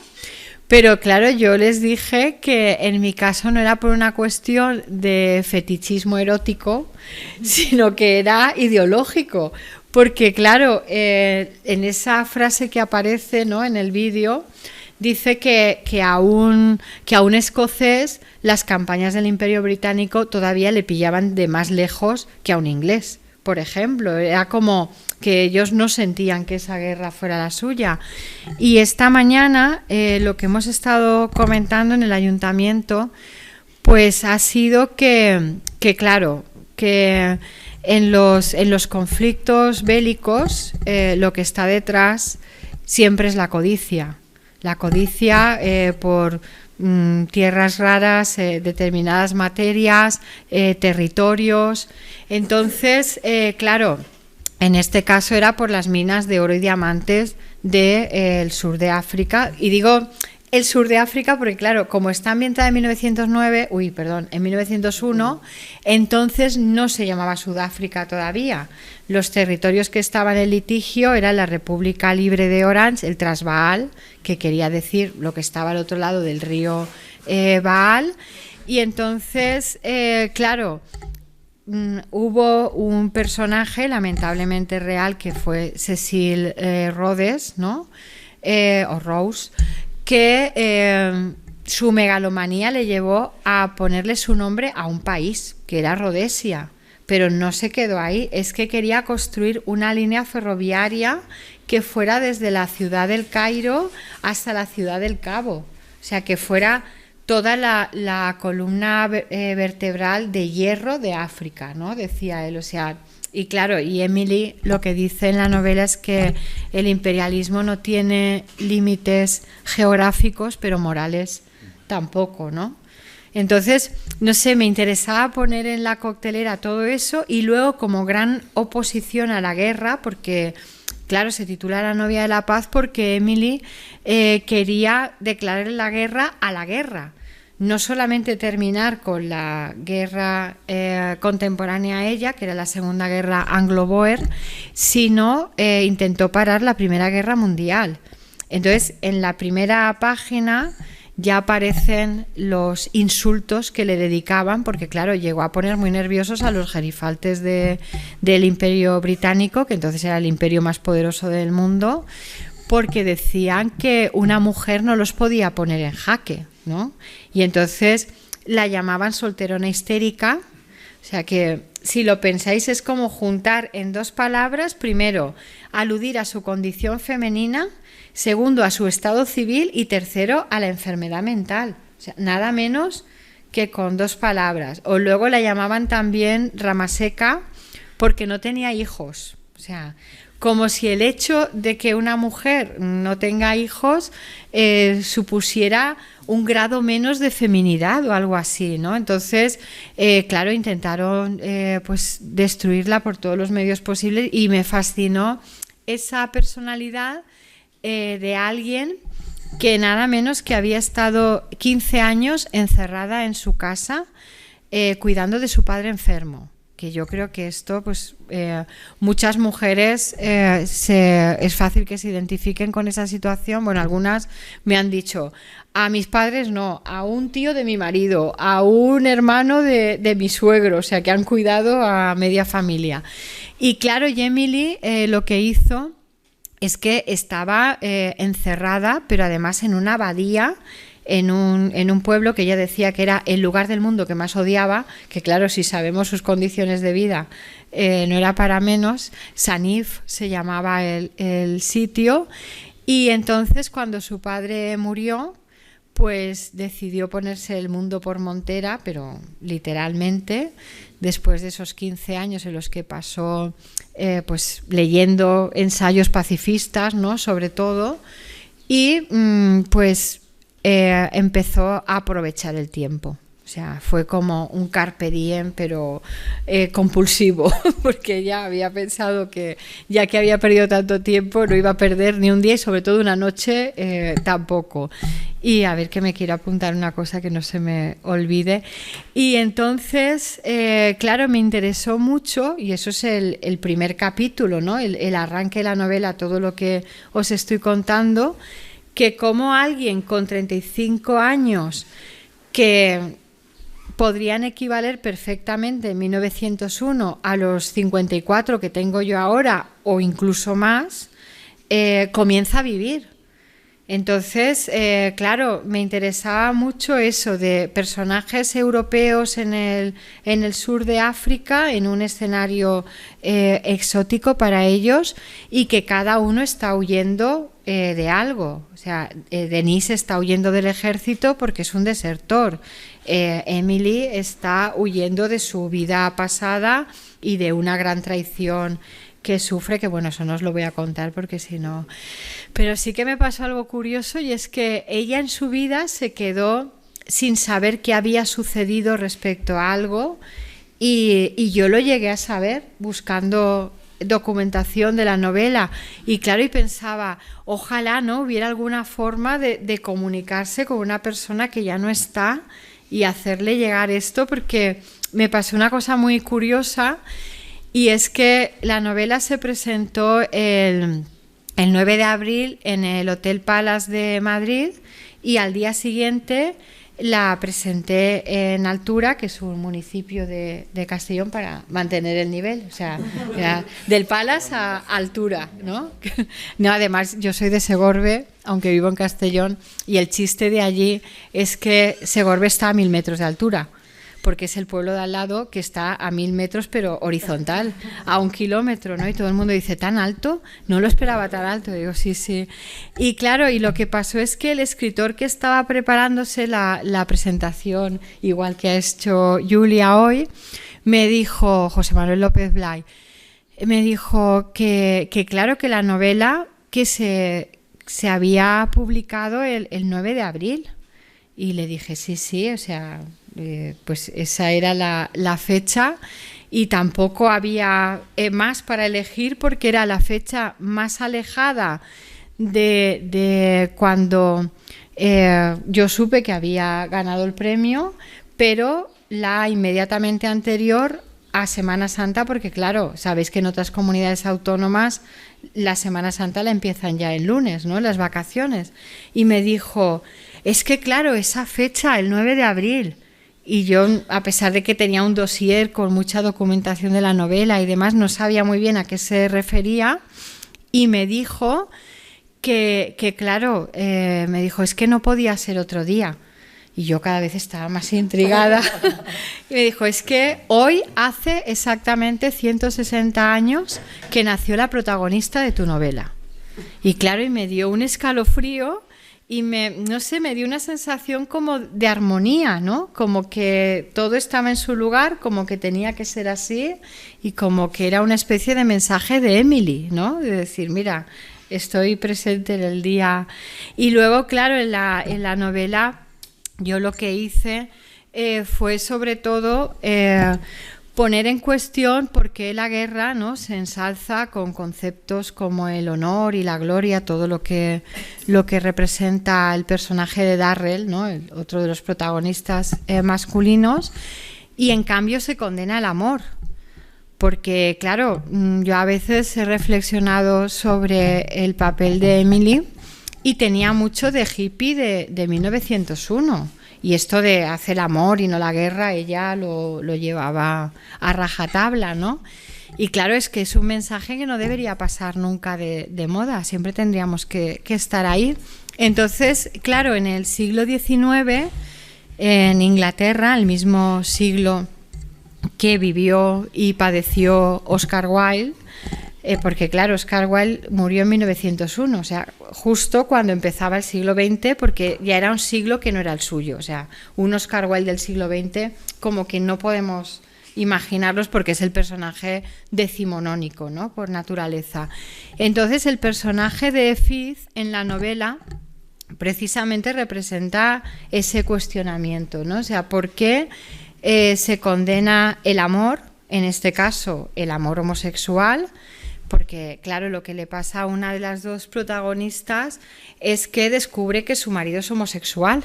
Pero claro, yo les dije que en mi caso no era por una cuestión de fetichismo erótico, sino que era ideológico. Porque claro, en esa frase que aparece, ¿no?, en el vídeo, dice que a un escocés las campañas del Imperio Británico todavía le pillaban de más lejos que a un inglés, por ejemplo. Era como que ellos no sentían que esa guerra fuera la suya. Y esta mañana lo que hemos estado comentando en el ayuntamiento, pues ha sido que claro, que en los conflictos bélicos lo que está detrás siempre es la codicia. La codicia por tierras raras, determinadas materias, territorios. Entonces, claro, en este caso era por las minas de oro y diamantes del sur de África. Y digo el sur de África porque, claro, como está ambientada en 1901, entonces no se llamaba Sudáfrica todavía. Los territorios que estaban en litigio eran la República Libre de Orange, el Transvaal, que quería decir lo que estaba al otro lado del río Vaal. Y entonces, claro, hubo un personaje lamentablemente real que fue Cecil Rhodes, ¿no?, o Rose, que su megalomanía le llevó a ponerle su nombre a un país, que era Rhodesia. Pero no se quedó ahí, es que quería construir una línea ferroviaria que fuera desde la ciudad del Cairo hasta la ciudad del Cabo. O sea, que fuera toda la columna vertebral de hierro de África, ¿no?, decía él. O sea, y claro, y Emily lo que dice en la novela es que el imperialismo no tiene límites geográficos, pero morales tampoco, ¿no? Entonces, no sé, me interesaba poner en la coctelera todo eso y luego como gran oposición a la guerra, porque claro, se titula La novia de la paz porque Emily quería declarar la guerra a la guerra. No solamente terminar con la guerra contemporánea a ella, que era la Segunda Guerra Anglo-Boer, sino intentó parar la Primera Guerra Mundial. Entonces, en la primera página ya aparecen los insultos que le dedicaban, porque claro, llegó a poner muy nerviosos a los gerifaltes del Imperio Británico, que entonces era el imperio más poderoso del mundo, porque decían que una mujer no los podía poner en jaque, ¿no? Y entonces la llamaban solterona histérica. O sea que si lo pensáis es como juntar en dos palabras, primero, aludir a su condición femenina, segundo, a su estado civil y tercero, a la enfermedad mental. O sea, nada menos que con dos palabras. O luego la llamaban también ramaseca porque no tenía hijos. O sea, como si el hecho de que una mujer no tenga hijos supusiera un grado menos de feminidad o algo así, ¿no? Entonces, claro, intentaron pues destruirla por todos los medios posibles y me fascinó esa personalidad de alguien que nada menos que había estado 15 años encerrada en su casa cuidando de su padre enfermo. Que yo creo que esto, pues muchas mujeres es fácil que se identifiquen con esa situación. Bueno, algunas me han dicho, a mis padres no, a un tío de mi marido, a un hermano de mi suegro, o sea, que han cuidado a media familia. Y claro, Emily lo que hizo es que estaba encerrada, pero además en una abadía, en un pueblo que ella decía que era el lugar del mundo que más odiaba, que claro, si sabemos sus condiciones de vida, no era para menos. Sanif se llamaba el sitio, y entonces cuando su padre murió, pues decidió ponerse el mundo por montera, pero literalmente, después de esos 15 años en los que pasó pues leyendo ensayos pacifistas, ¿no?, sobre todo, y pues empezó a aprovechar el tiempo. O sea, fue como un carpe diem, pero compulsivo, porque ella había pensado que ya que había perdido tanto tiempo no iba a perder ni un día y sobre todo una noche tampoco. Y a ver, que me quiero apuntar una cosa que no se me olvide. Y entonces, claro, me interesó mucho, y eso es el primer capítulo, ¿no? El arranque de la novela, todo lo que os estoy contando, que como alguien con 35 años que podrían equivaler perfectamente en 1901 a los 54 que tengo yo ahora o incluso más, comienza a vivir. Entonces, claro, me interesaba mucho eso de personajes europeos en el sur de África, en un escenario exótico para ellos, y que cada uno está huyendo de algo. O sea, Denise está huyendo del ejército porque es un desertor. Emily está huyendo de su vida pasada y de una gran traición que sufre, que bueno, eso no os lo voy a contar porque si no... Pero sí que me pasó algo curioso, y es que ella en su vida se quedó sin saber qué había sucedido respecto a algo, y yo lo llegué a saber buscando documentación de la novela, y claro, y pensaba, ojalá no hubiera alguna forma de comunicarse con una persona que ya no está y hacerle llegar esto, porque me pasó una cosa muy curiosa. Y es que la novela se presentó el 9 de abril en el Hotel Palace de Madrid, y al día siguiente la presenté en Altura, que es un municipio de Castellón, para mantener el nivel, o sea, del Palace a Altura, ¿no? No, además yo soy de Segorbe, aunque vivo en Castellón, y el chiste de allí es que Segorbe está a 1000 metros de altura, porque es el pueblo de al lado que está a 1000 metros, pero horizontal, a 1 kilómetro, ¿no? Y todo el mundo dice, ¿tan alto? No lo esperaba tan alto. Digo, sí, sí. Y claro, y lo que pasó es que el escritor que estaba preparándose la presentación, igual que ha hecho Julia hoy, me dijo, José Manuel López Blay, me dijo que claro, que la novela que se había publicado el 9 de abril. Y le dije, sí, o sea... pues esa era la fecha, y tampoco había más para elegir porque era la fecha más alejada de cuando yo supe que había ganado el premio, pero la inmediatamente anterior a Semana Santa, porque claro, sabéis que en otras comunidades autónomas la Semana Santa la empiezan ya el lunes, ¿no? Las vacaciones. Y me dijo, es que claro, esa fecha, el 9 de abril... Y yo, a pesar de que tenía un dossier con mucha documentación de la novela y demás, no sabía muy bien a qué se refería, y me dijo que claro, me dijo, es que no podía ser otro día. Y yo cada vez estaba más intrigada. Y me dijo, es que hoy hace exactamente 160 años que nació la protagonista de tu novela. Y claro, y me dio un escalofrío. Y me dio una sensación como de armonía, ¿no? Como que todo estaba en su lugar, como que tenía que ser así, y como que era una especie de mensaje de Emily, ¿no? De decir, mira, estoy presente en el día. Y luego, claro, en la novela yo lo que hice fue sobre todo... poner en cuestión por qué la guerra, ¿no?, se ensalza con conceptos como el honor y la gloria, todo lo que representa el personaje de Darrell, ¿no?, otro de los protagonistas masculinos, y en cambio se condena el amor. Porque, claro, yo a veces he reflexionado sobre el papel de Emily y tenía mucho de hippie de 1901. Y esto de hacer el amor y no la guerra, ella lo llevaba a rajatabla, ¿no? Y claro, es que es un mensaje que no debería pasar nunca de moda, siempre tendríamos que estar ahí. Entonces, claro, en el siglo XIX, en Inglaterra, el mismo siglo que vivió y padeció Oscar Wilde, porque claro, Oscar Wilde murió en 1901, o sea, justo cuando empezaba el siglo XX, porque ya era un siglo que no era el suyo, o sea, un Oscar Wilde del siglo XX como que no podemos imaginarlos porque es el personaje decimonónico, ¿no?, por naturaleza. Entonces el personaje de Fiz en la novela precisamente representa ese cuestionamiento, ¿no? O sea, ¿por qué se condena el amor, en este caso el amor homosexual? Porque, claro, lo que le pasa a una de las dos protagonistas es que descubre que su marido es homosexual.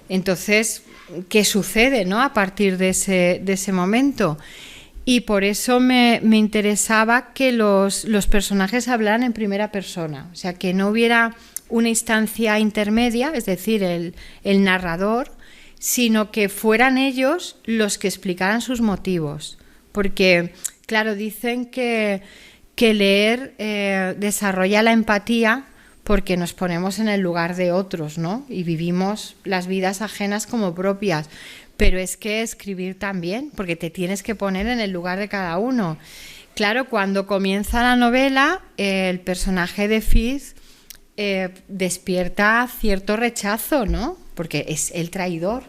Entonces, ¿qué sucede, ¿no?, a partir de ese momento? Y por eso me interesaba que los personajes hablaran en primera persona, o sea, que no hubiera una instancia intermedia, es decir, el narrador, sino que fueran ellos los que explicaran sus motivos. Porque, claro, dicen que leer desarrolla la empatía porque nos ponemos en el lugar de otros, ¿no? Y vivimos las vidas ajenas como propias. Pero es que escribir también, porque te tienes que poner en el lugar de cada uno. Claro, cuando comienza la novela, el personaje de Fitz despierta cierto rechazo, ¿no? Porque es el traidor.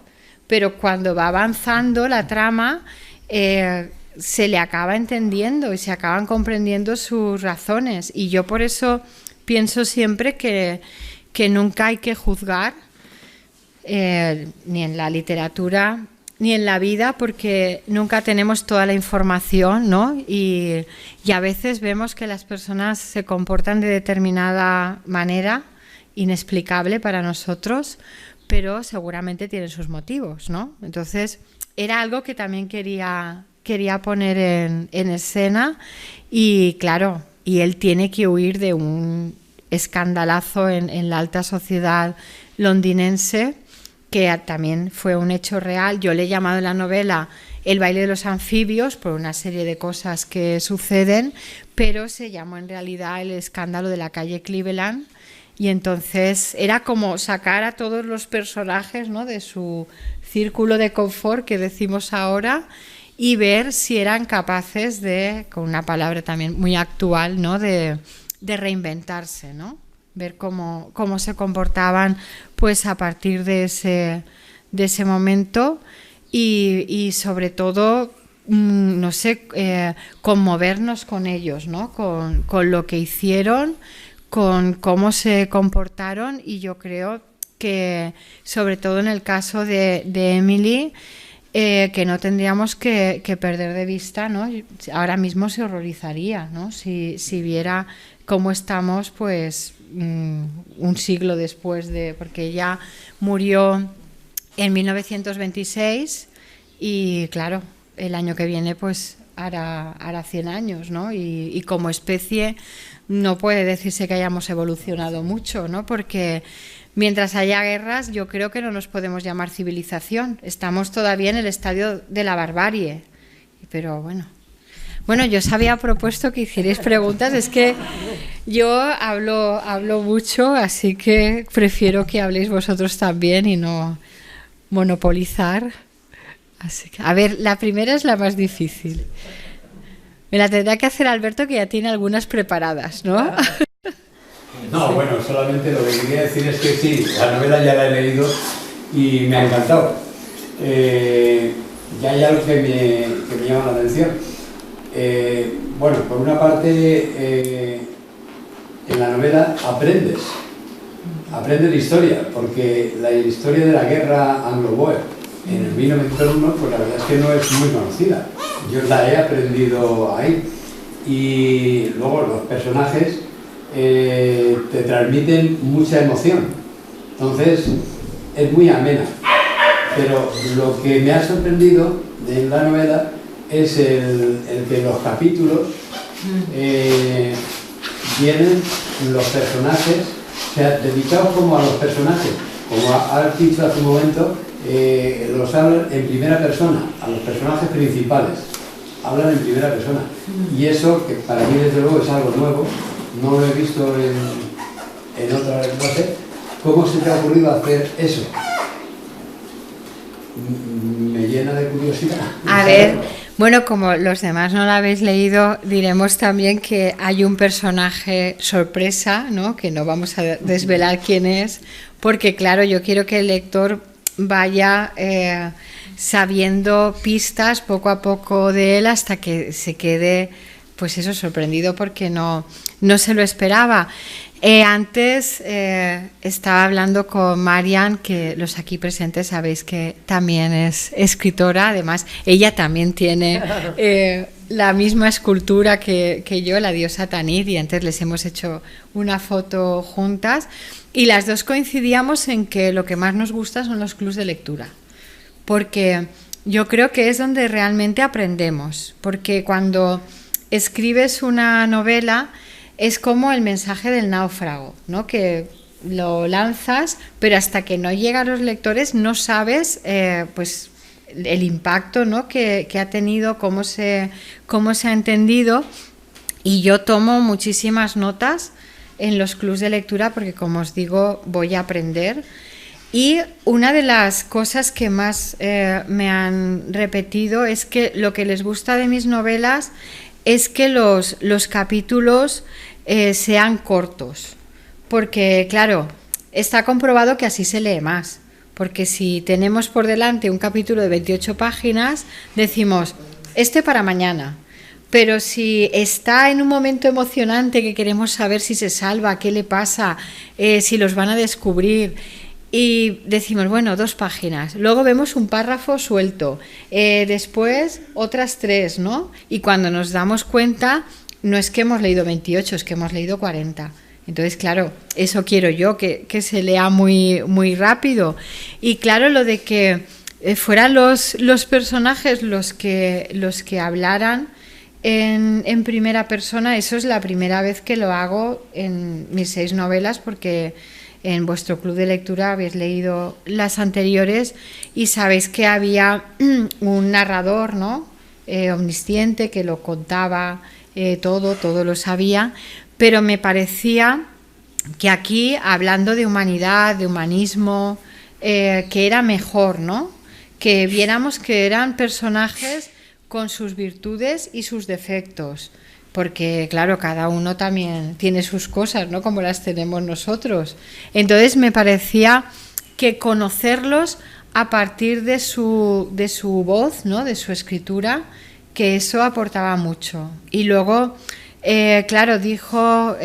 Pero cuando va avanzando la trama, se le acaba entendiendo y se acaban comprendiendo sus razones. Y yo por eso pienso siempre que nunca hay que juzgar, ni en la literatura ni en la vida, porque nunca tenemos toda la información, ¿no? Y a veces vemos que las personas se comportan de determinada manera, inexplicable para nosotros, pero seguramente tienen sus motivos, ¿no? Entonces, era algo que también quería poner en escena, y claro, y él tiene que huir de un escandalazo en la alta sociedad londinense, que también fue un hecho real. Yo le he llamado en la novela El baile de los anfibios por una serie de cosas que suceden, pero se llamó en realidad El escándalo de la calle Cleveland, y entonces era como sacar a todos los personajes, ¿no?, de su círculo de confort, que decimos ahora, y ver si eran capaces de, con una palabra también muy actual, ¿no?, de reinventarse, ¿no? Ver cómo se comportaban pues a partir de ese momento, y sobre todo, no sé, conmovernos con ellos, ¿no? Con lo que hicieron, con cómo se comportaron. Y yo creo que sobre todo en el caso de Emily, que no tendríamos que perder de vista, ¿no? Ahora mismo se horrorizaría, ¿no?, si viera cómo estamos, pues un siglo después porque ella murió en 1926, y claro, el año que viene pues hará 100 años, ¿no? Y como especie no puede decirse que hayamos evolucionado mucho, ¿no? Porque mientras haya guerras, yo creo que no nos podemos llamar civilización. Estamos todavía en el estadio de la barbarie. Pero bueno, yo os había propuesto que hicierais preguntas. Es que yo hablo mucho, así que prefiero que habléis vosotros también y no monopolizar. Así que, a ver, la primera es la más difícil. Me la tendrá que hacer Alberto, que ya tiene algunas preparadas, ¿no? No, bueno, solamente lo que quería decir es que sí, la novela ya la he leído y me ha encantado. Ya hay algo que me llama la atención. Bueno, por una parte, en la novela aprendes historia, porque la historia de la guerra anglo-boer en el 1901, pues la verdad es que no es muy conocida. Yo la he aprendido ahí. Y luego los personajes te transmiten mucha emoción, entonces es muy amena. Pero lo que me ha sorprendido en la novela es el que los capítulos vienen los personajes, o sea, dedicados como a los personajes, como has dicho hace un momento, los hablan en primera persona, a los personajes principales hablan en primera persona, y eso, que para mí desde luego es algo nuevo, no lo he visto en otra clase. ¿Cómo se te ha ocurrido hacer eso? Me llena de curiosidad. A ver, bueno, como los demás no lo habéis leído, diremos también que hay un personaje sorpresa, ¿no?, que no vamos a desvelar quién es, porque claro, yo quiero que el lector vaya sabiendo pistas poco a poco de él hasta que se quede pues eso, sorprendido porque no se lo esperaba. Antes estaba hablando con Marian, que los aquí presentes sabéis que también es escritora, además ella también tiene la misma escultura que yo, la diosa Tanit, y antes les hemos hecho una foto juntas y las dos coincidíamos en que lo que más nos gusta son los clubs de lectura, porque yo creo que es donde realmente aprendemos, porque cuando escribes una novela es como el mensaje del náufrago, ¿no? Que lo lanzas, pero hasta que no llega a los lectores no sabes pues el impacto, ¿no? que ha tenido, cómo se ha entendido. Y yo tomo muchísimas notas en los clubs de lectura porque, como os digo, voy a aprender. Y una de las cosas que más me han repetido es que lo que les gusta de mis novelas es que los capítulos sean cortos, porque claro, está comprobado que así se lee más, porque si tenemos por delante un capítulo de 28 páginas, decimos, para mañana, pero si está en un momento emocionante que queremos saber si se salva, qué le pasa, si los van a descubrir, y decimos, bueno, 2 páginas, luego vemos un párrafo suelto, después otras 3, ¿no? Y cuando nos damos cuenta, no es que hemos leído 28, es que hemos leído 40. Entonces, claro, eso quiero yo, que se lea muy, muy rápido. Y claro, lo de que fueran los personajes los que hablaran en primera persona, eso es la primera vez que lo hago en mis 6 novelas, porque en vuestro club de lectura habéis leído las anteriores y sabéis que había un narrador, ¿no? Omnisciente, que lo contaba todo lo sabía, pero me parecía que aquí, hablando de humanidad, de humanismo, que era mejor, ¿no? Que viéramos que eran personajes con sus virtudes y sus defectos, porque claro, cada uno también tiene sus cosas, ¿no? Como las tenemos nosotros. Entonces me parecía que conocerlos a partir de su voz, ¿no? De su escritura, que eso aportaba mucho. Y luego, claro, dijo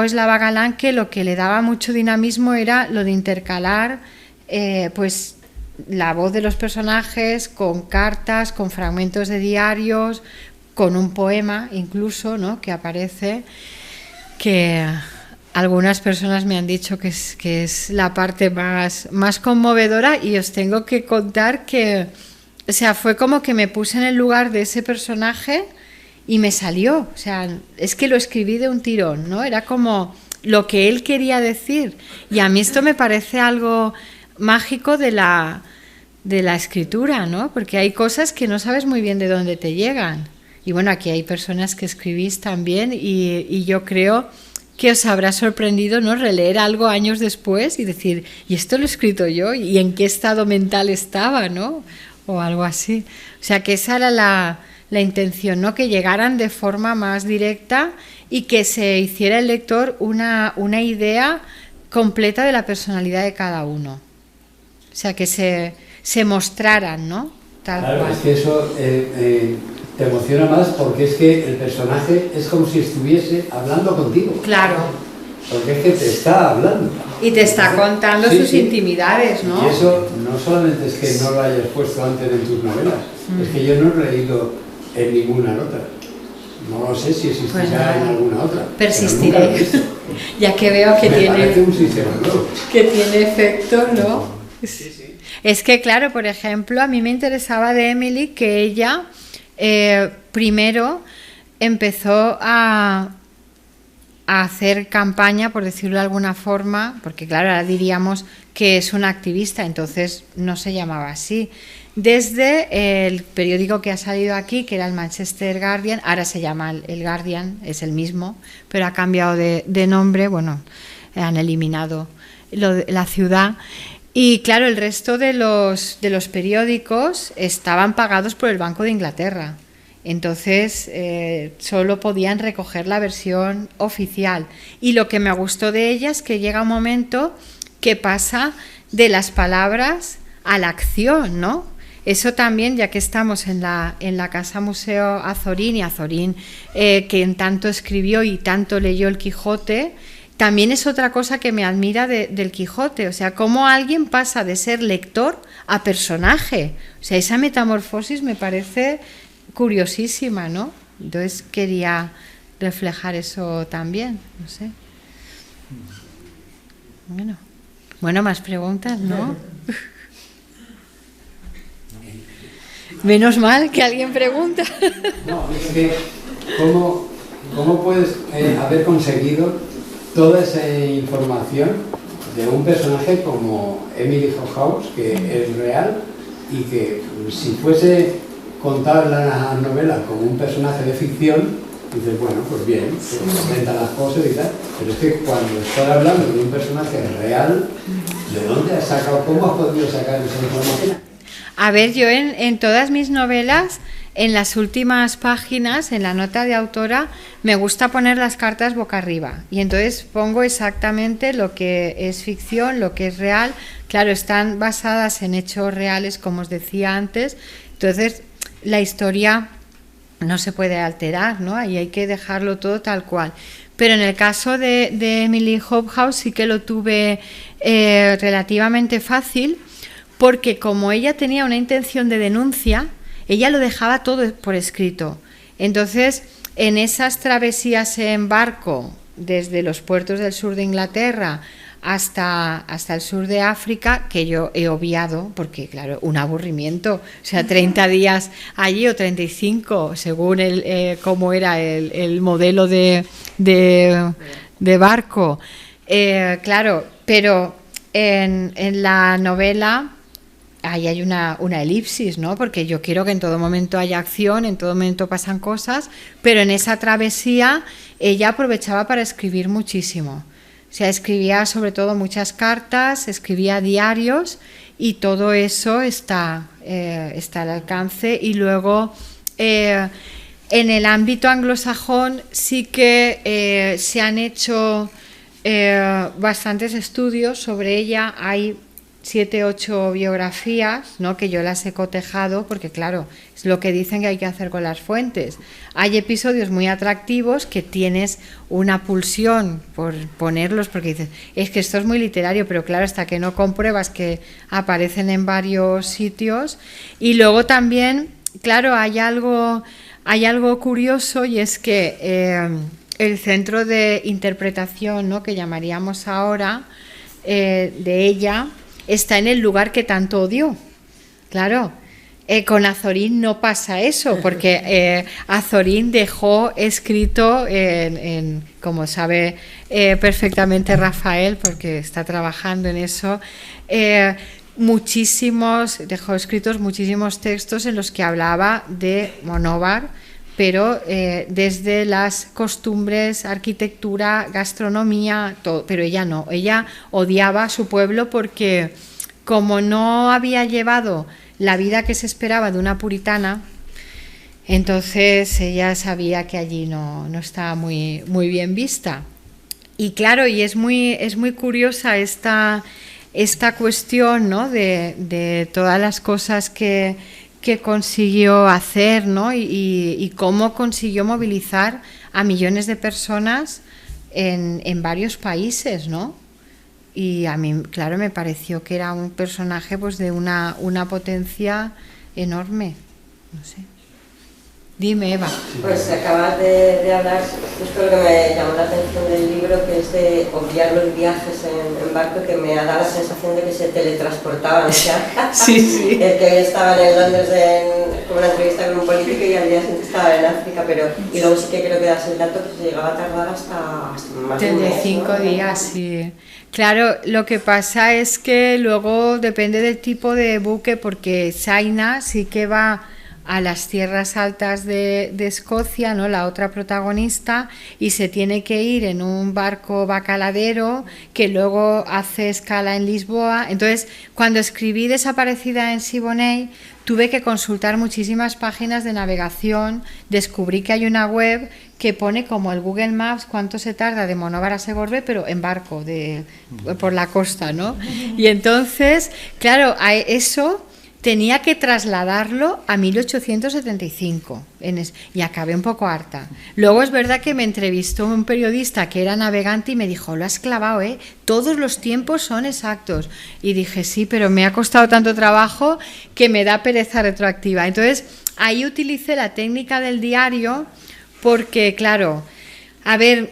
Slava Galán que lo que le daba mucho dinamismo era lo de intercalar pues la voz de los personajes con cartas, con fragmentos de diarios, con un poema incluso, ¿no? Que aparece, que algunas personas me han dicho que es la parte más conmovedora, y os tengo que contar que, o sea, fue como que me puse en el lugar de ese personaje y me salió, o sea, es que lo escribí de un tirón, ¿no? Era como lo que él quería decir, y a mí esto me parece algo mágico de la escritura, ¿no? Porque hay cosas que no sabes muy bien de dónde te llegan. Y bueno, aquí hay personas que escribís también, y yo creo que os habrá sorprendido, ¿no? Releer algo años después y decir, ¿y esto lo he escrito yo? ¿Y en qué estado mental estaba, no? O algo así. O sea, que esa era la intención, ¿no? Que llegaran de forma más directa y que se hiciera el lector una idea completa de la personalidad de cada uno. O sea, que se mostraran, ¿no? Tal claro, cual. Es que eso te emociona más, porque es que el personaje es como si estuviese hablando contigo. Claro. Porque es que te está hablando. Y te está contando sus intimidades, ¿no? Y eso no solamente es que no lo hayas puesto antes en tus novelas, es que yo no he leído en ninguna otra. No lo sé si existirá pues nada, en alguna otra. Persistiré. Ya que veo que parece un sistema, ¿no? que tiene efecto, ¿no? Sí, sí. Es que, claro, por ejemplo, a mí me interesaba de Emily que ella primero empezó a hacer campaña, por decirlo de alguna forma, porque claro, ahora diríamos que es una activista, entonces no se llamaba así. Desde el periódico que ha salido aquí, que era el Manchester Guardian, ahora se llama el Guardian, es el mismo, pero ha cambiado de nombre, bueno, han eliminado la ciudad. Y claro, el resto de los periódicos estaban pagados por el Banco de Inglaterra. Entonces solo podían recoger la versión oficial. Y lo que me gustó de ella es que llega un momento que pasa de las palabras a la acción, ¿no? eso también, ya que estamos en la Casa Museo Azorín, y Azorín que en tanto escribió y tanto leyó el Quijote, también es otra cosa que me admira del Quijote, o sea, cómo alguien pasa de ser lector a personaje, o sea, esa metamorfosis me parece curiosísima, ¿no? Entonces quería reflejar eso también, no sé. Bueno, más preguntas, ¿no? Menos mal que alguien pregunta. No, es que ¿cómo puedes haber conseguido toda esa información de un personaje como Emily Hobhouse, que es real y que si fuese contar la novela como un personaje de ficción, dices, bueno, pues bien, se comentan las cosas y tal, pero es que cuando estás hablando de un personaje real, ¿de dónde has sacado, cómo has podido sacar esa información? A ver, yo en todas mis novelas, en las últimas páginas, en la nota de autora, me gusta poner las cartas boca arriba. Y entonces pongo exactamente lo que es ficción, lo que es real. Claro, están basadas en hechos reales, como os decía antes. Entonces, la historia no se puede alterar, ¿no? Ahí hay que dejarlo todo tal cual. Pero en el caso de Emily Hobhouse sí que lo tuve relativamente fácil, porque como ella tenía una intención de denuncia, ella lo dejaba todo por escrito. Entonces, en esas travesías en barco, desde los puertos del sur de Inglaterra hasta el sur de África, que yo he obviado, porque claro, un aburrimiento, o sea, 30 días allí o 35, según cómo era el modelo de barco. Claro, pero en la novela ahí hay una elipsis, ¿no? Porque yo quiero que en todo momento haya acción, en todo momento pasan cosas, pero en esa travesía ella aprovechaba para escribir muchísimo. O sea, escribía sobre todo muchas cartas, escribía diarios y todo eso está al alcance. Y luego en el ámbito anglosajón sí que se han hecho bastantes estudios sobre ella. Hay 7, 8 biografías, ¿no? Que yo las he cotejado porque claro, es lo que dicen que hay que hacer con las fuentes. Hay episodios muy atractivos que tienes una pulsión por ponerlos porque dices, es que esto es muy literario, pero claro, hasta que no compruebas que aparecen en varios sitios. Y luego también, claro, hay algo curioso, y es que el centro de interpretación, ¿no? Que llamaríamos ahora, de ella, está en el lugar que tanto odió. Claro, con Azorín no pasa eso, porque Azorín dejó escrito, como sabe perfectamente Rafael, porque está trabajando en eso, dejó escritos muchísimos textos en los que hablaba de Monóvar, pero desde las costumbres, arquitectura, gastronomía, todo. Pero ella no, ella odiaba a su pueblo porque como no había llevado la vida que se esperaba de una puritana, entonces ella sabía que allí no estaba muy bien vista. Y claro, y es muy curiosa esta cuestión, ¿no? de todas las cosas que consiguió hacer, ¿no? y cómo consiguió movilizar a millones de personas en varios países, ¿no? Y a mí, claro, me pareció que era un personaje pues de una potencia enorme. No sé. Dime, Eva. Pues acabas de hablar justo lo que me llamó la atención del libro, que es de obviar los viajes en barco, que me ha dado la sensación de que se teletransportaban. O sea, sí. El que hoy estaba en Londres con una entrevista con un político y al día siguiente estaba en África, y luego sí que creo que das el dato que se llegaba a tardar hasta más de un mes, 35 ¿no? días, sí. Claro, lo que pasa es que luego depende del tipo de buque, porque Zaina sí que va a las tierras altas de Escocia, ¿no? La otra protagonista, y se tiene que ir en un barco bacaladero que luego hace escala en Lisboa. Entonces, cuando escribí Desaparecida en Siboney, tuve que consultar muchísimas páginas de navegación. Descubrí que hay una web que pone como el Google Maps cuánto se tarda de Monóvar a Segorbe, pero en barco, por la costa, ¿no? Y entonces, claro, eso tenía que trasladarlo a 1875 y acabé un poco harta. Luego es verdad que me entrevistó un periodista que era navegante y me dijo, lo has clavado, todos los tiempos son exactos. Y dije, sí, pero me ha costado tanto trabajo que me da pereza retroactiva. Entonces, ahí utilicé la técnica del diario porque, claro, a ver,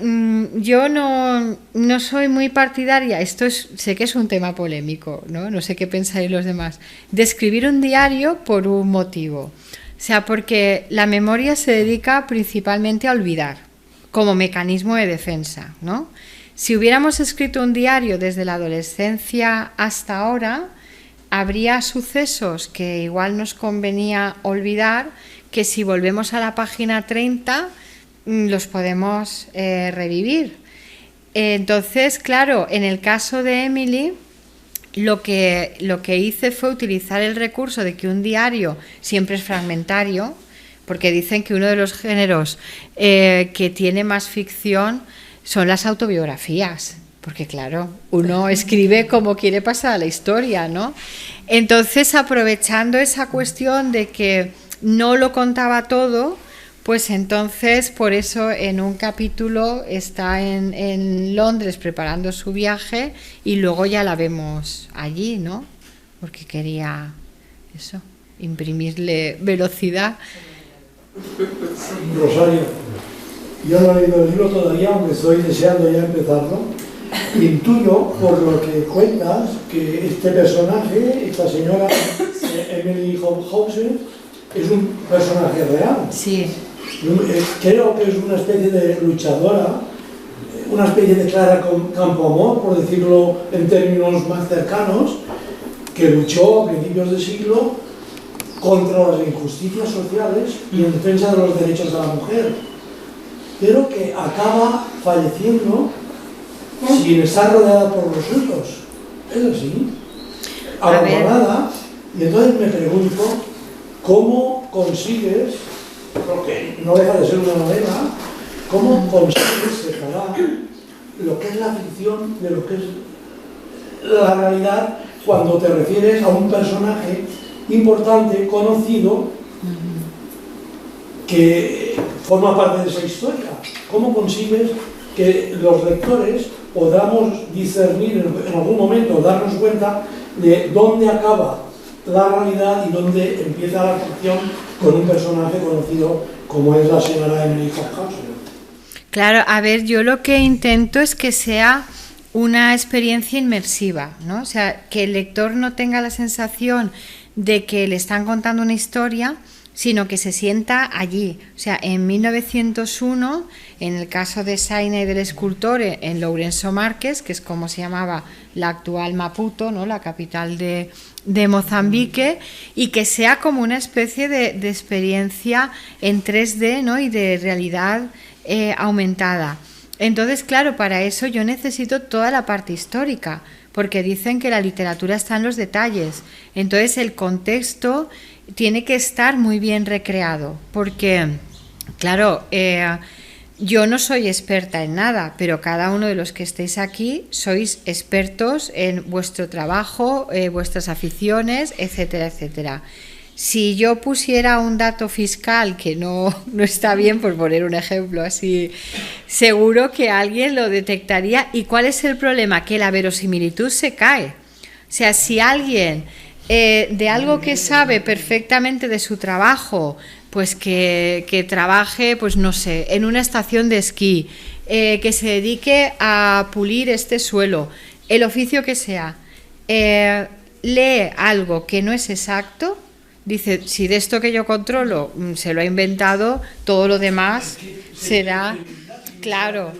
yo no soy muy partidaria, sé que es un tema polémico, no sé qué pensáis los demás, de escribir un diario por un motivo. O sea, porque la memoria se dedica principalmente a olvidar, como mecanismo de defensa, ¿no? Si hubiéramos escrito un diario desde la adolescencia hasta ahora, habría sucesos que igual nos convenía olvidar, que si volvemos a la página 30... los podemos revivir. Entonces, claro, en el caso de Emily, lo que hice fue utilizar el recurso de que un diario siempre es fragmentario, porque dicen que uno de los géneros que tiene más ficción son las autobiografías, porque claro, uno escribe como quiere pasar a la historia, ¿no? Entonces, aprovechando esa cuestión de que no lo contaba todo, pues entonces, por eso en un capítulo está en Londres preparando su viaje y luego ya la vemos allí, ¿no? Porque quería eso, imprimirle velocidad. Rosario, yo no he leído el libro todavía, aunque estoy deseando ya empezarlo. Intuyo, por lo que cuentas, que este personaje, esta señora Emily Hobson, es un personaje real. Sí. Creo que es una especie de luchadora, una especie de Clara Campoamor, por decirlo en términos más cercanos, que luchó a principios de siglo contra las injusticias sociales y en defensa de los derechos de la mujer, pero que acaba falleciendo sin estar rodeada por los suyos. Es así, abandonada. Y entonces me pregunto, ¿cómo consigues, porque no deja de ser una novela, cómo consigues separar lo que es la ficción de lo que es la realidad cuando te refieres a un personaje importante, conocido, que forma parte de esa historia? ¿Cómo consigues que los lectores podamos discernir en algún momento, darnos cuenta de dónde acaba la realidad y dónde empieza la ficción con un personaje conocido como es la señora Emily Hobson? Claro, a ver, yo lo que intento es que sea una experiencia inmersiva, ¿no? O sea, que el lector no tenga la sensación de que le están contando una historia, sino que se sienta allí. O sea, en 1901, en el caso de Saina y del escultor, en Lourenço Marques, que es como se llamaba la actual Maputo, ¿no?, la capital de Mozambique, y que sea como una especie de experiencia en 3D, ¿no?, y de realidad aumentada. Entonces, claro, para eso yo necesito toda la parte histórica, porque dicen que la literatura está en los detalles. Entonces, el contexto tiene que estar muy bien recreado, porque, claro, yo no soy experta en nada, pero cada uno de los que estéis aquí sois expertos en vuestro trabajo, vuestras aficiones, etcétera, etcétera. Si yo pusiera un dato fiscal que no está bien, por poner un ejemplo así, seguro que alguien lo detectaría. ¿Y cuál es el problema? Que la verosimilitud se cae. O sea, si alguien de algo que sabe perfectamente de su trabajo, pues que trabaje, pues no sé, en una estación de esquí, que se dedique a pulir este suelo, el oficio que sea, lee algo que no es exacto, dice, si de esto que yo controlo se lo ha inventado, todo lo demás será, claro.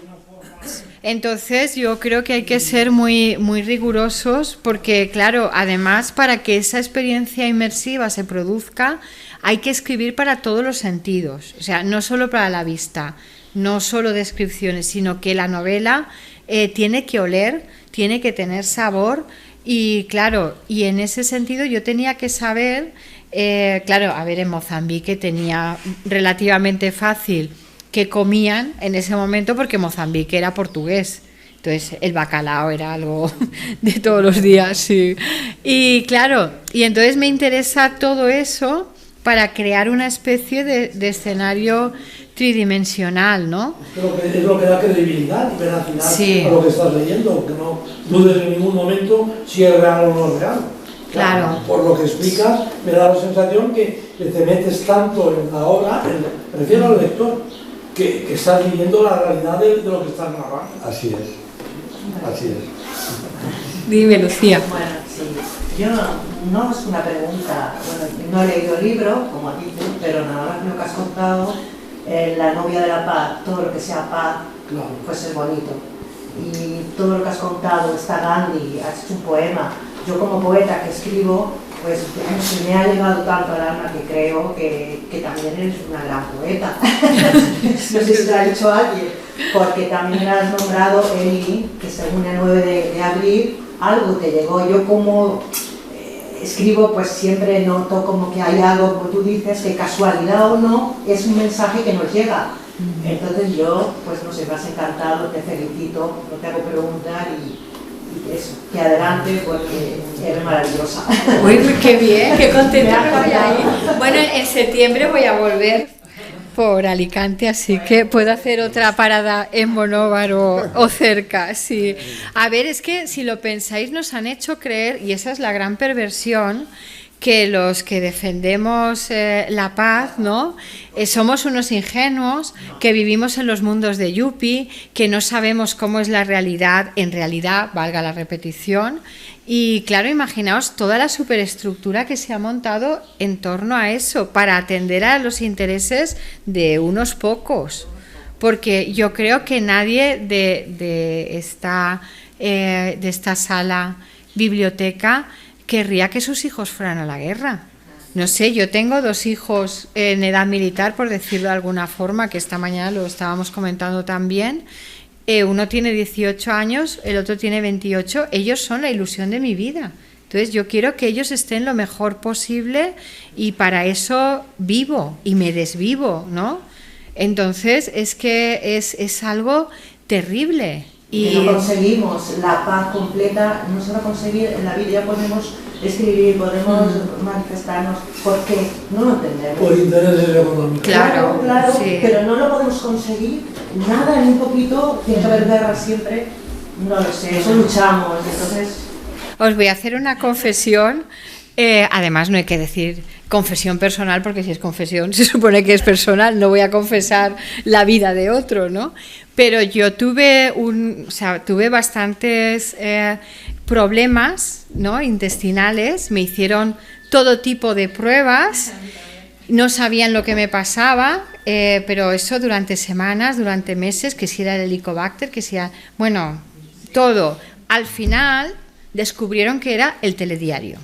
Entonces yo creo que hay que ser muy, muy rigurosos, porque claro, además, para que esa experiencia inmersiva se produzca, hay que escribir para todos los sentidos, o sea, no solo para la vista, no solo descripciones, sino que la novela tiene que oler, tiene que tener sabor. Y claro, y en ese sentido yo tenía que saber, claro, a ver, en Mozambique tenía relativamente fácil que comían en ese momento, porque Mozambique era portugués. Entonces el bacalao era algo de todos los días, sí. Y claro, y entonces me interesa todo eso para crear una especie de escenario tridimensional, ¿no? Es lo que da credibilidad y veracidad sí. a lo que estás leyendo, que no dudes en ningún momento si es real o no es real. Claro. Por lo que explicas, me da la sensación que te metes tanto en la obra, me refiero al lector, que estás viviendo la realidad de lo que estás narrando. Así es, así es. Dime, Lucía. Bueno, sí. Yo no es una pregunta, bueno, no he leído el libro, como a ti, pero nada más lo que has contado, La novia de la paz, todo lo que sea paz, Claro. pues es bonito. Y todo lo que has contado, está Gandhi, has hecho un poema. Yo como poeta que escribo, pues me ha llegado tanto al alma que creo que también eres una gran poeta. No sé si te lo ha dicho alguien, porque también has nombrado Eli, que según el 9 de abril, algo te llegó. Yo como escribo, pues siempre noto como que hay algo, como tú dices, que casualidad o no, es un mensaje que nos llega. Entonces yo, pues no sé, me has encantado, te felicito, no te hago preguntar y eso, que adelante porque eres maravillosa. Uy, qué bien, qué contenta me voy a ir. Bueno, en septiembre voy a volver por Alicante, así que puedo hacer otra parada en Monóvar o cerca, sí. A ver, es que si lo pensáis nos han hecho creer, y esa es la gran perversión, que los que defendemos la paz, ¿no? Somos unos ingenuos que vivimos en los mundos de Yuppie, que no sabemos cómo es la realidad, en realidad, valga la repetición. Y claro, imaginaos toda la superestructura que se ha montado en torno a eso, para atender a los intereses de unos pocos. Porque yo creo que nadie de esta sala biblioteca querría que sus hijos fueran a la guerra. No sé, yo tengo 2 hijos en edad militar, por decirlo de alguna forma, que esta mañana lo estábamos comentando también. Uno tiene 18 años, el otro tiene 28. Ellos son la ilusión de mi vida. Entonces yo quiero que ellos estén lo mejor posible y para eso vivo y me desvivo, ¿no? Entonces es que es algo terrible. Y no conseguimos la paz completa, no se va a conseguir en la vida. Ya podemos escribir, podemos manifestarnos, porque no lo entendemos. Por intereses económicos. Claro, sí. Pero no lo podemos conseguir nada, ni un poquito. Tiene que haber guerra siempre. No lo sé, eso luchamos. Entonces, os voy a hacer una confesión. Además no hay que decir confesión personal, porque si es confesión se supone que es personal, no voy a confesar la vida de otro, ¿no? Pero yo tuve bastantes problemas, ¿no?, intestinales, me hicieron todo tipo de pruebas, no sabían lo que me pasaba, pero eso durante semanas, durante meses, que si era el Helicobacter, que si era, bueno, todo. Al final descubrieron que era el telediario.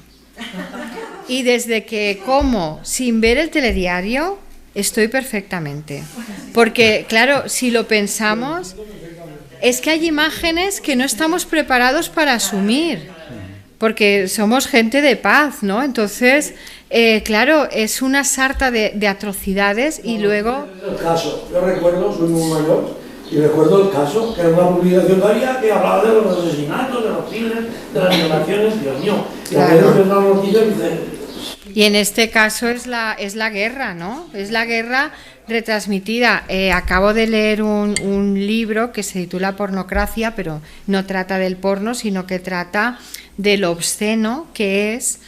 Y desde que como sin ver el telediario, estoy perfectamente. Porque, claro, si lo pensamos, es que hay imágenes que no estamos preparados para asumir, porque somos gente de paz, ¿no? Entonces, claro, es una sarta de atrocidades y luego... El caso, yo recuerdo, soy muy mayor, y recuerdo el caso, que era una publicación que había que hablaba de los asesinatos, de los crímenes, de las violaciones, Dios mío. Claro. Y en este caso es la guerra, ¿no? Es la guerra retransmitida. Acabo de leer un libro que se titula Pornocracia, pero no trata del porno, sino que trata de lo obsceno que es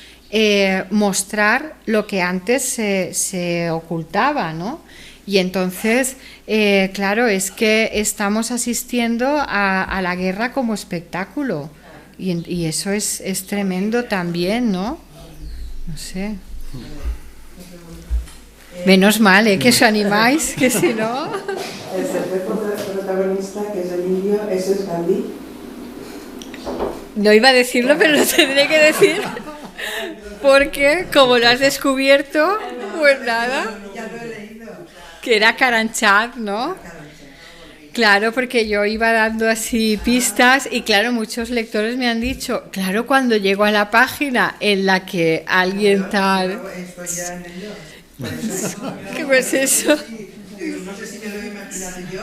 mostrar lo que antes se ocultaba, ¿no? Y entonces, claro, es que estamos asistiendo a la guerra como espectáculo. Y eso es tremendo también, ¿no? No sé. Menos mal, que os animáis, que si no... El tercer protagonista, que es el indio, ese es Gandhi. No iba a decirlo, pero lo tendré que decir. Porque, como lo has descubierto, pues nada. Que era Karamchand, ¿no? Claro, porque yo iba dando así pistas y claro, muchos lectores me han dicho, claro, cuando llego a la página en la que alguien tal... ¿Qué es eso? No sé si me lo he imaginado yo.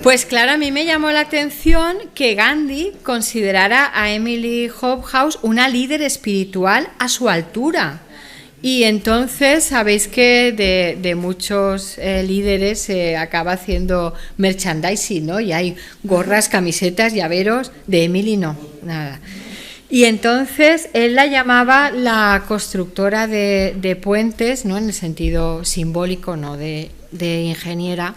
Pues claro, a mí me llamó la atención que Gandhi considerara a Emily Hobhouse una líder espiritual a su altura. Y entonces sabéis que de muchos líderes se acaba haciendo merchandising, ¿no? Y hay gorras, camisetas, llaveros. De Emily no, nada. Y entonces él la llamaba la constructora de puentes, ¿no? En el sentido simbólico, no de ingeniera.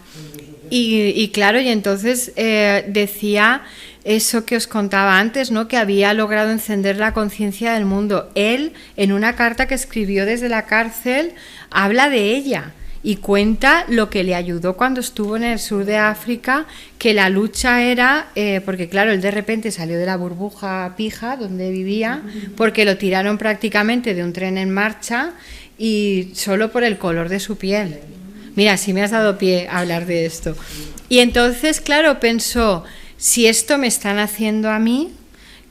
Y claro, y entonces decía eso que os contaba antes, ¿no? Que había logrado encender la conciencia del mundo. Él, en una carta que escribió desde la cárcel, habla de ella y cuenta lo que le ayudó cuando estuvo en el sur de África, que la lucha era, porque claro, él de repente salió de la burbuja pija donde vivía, porque lo tiraron prácticamente de un tren en marcha y solo por el color de su piel. Mira, si me has dado pie a hablar de esto. Y entonces, claro, pensó, si esto me están haciendo a mí,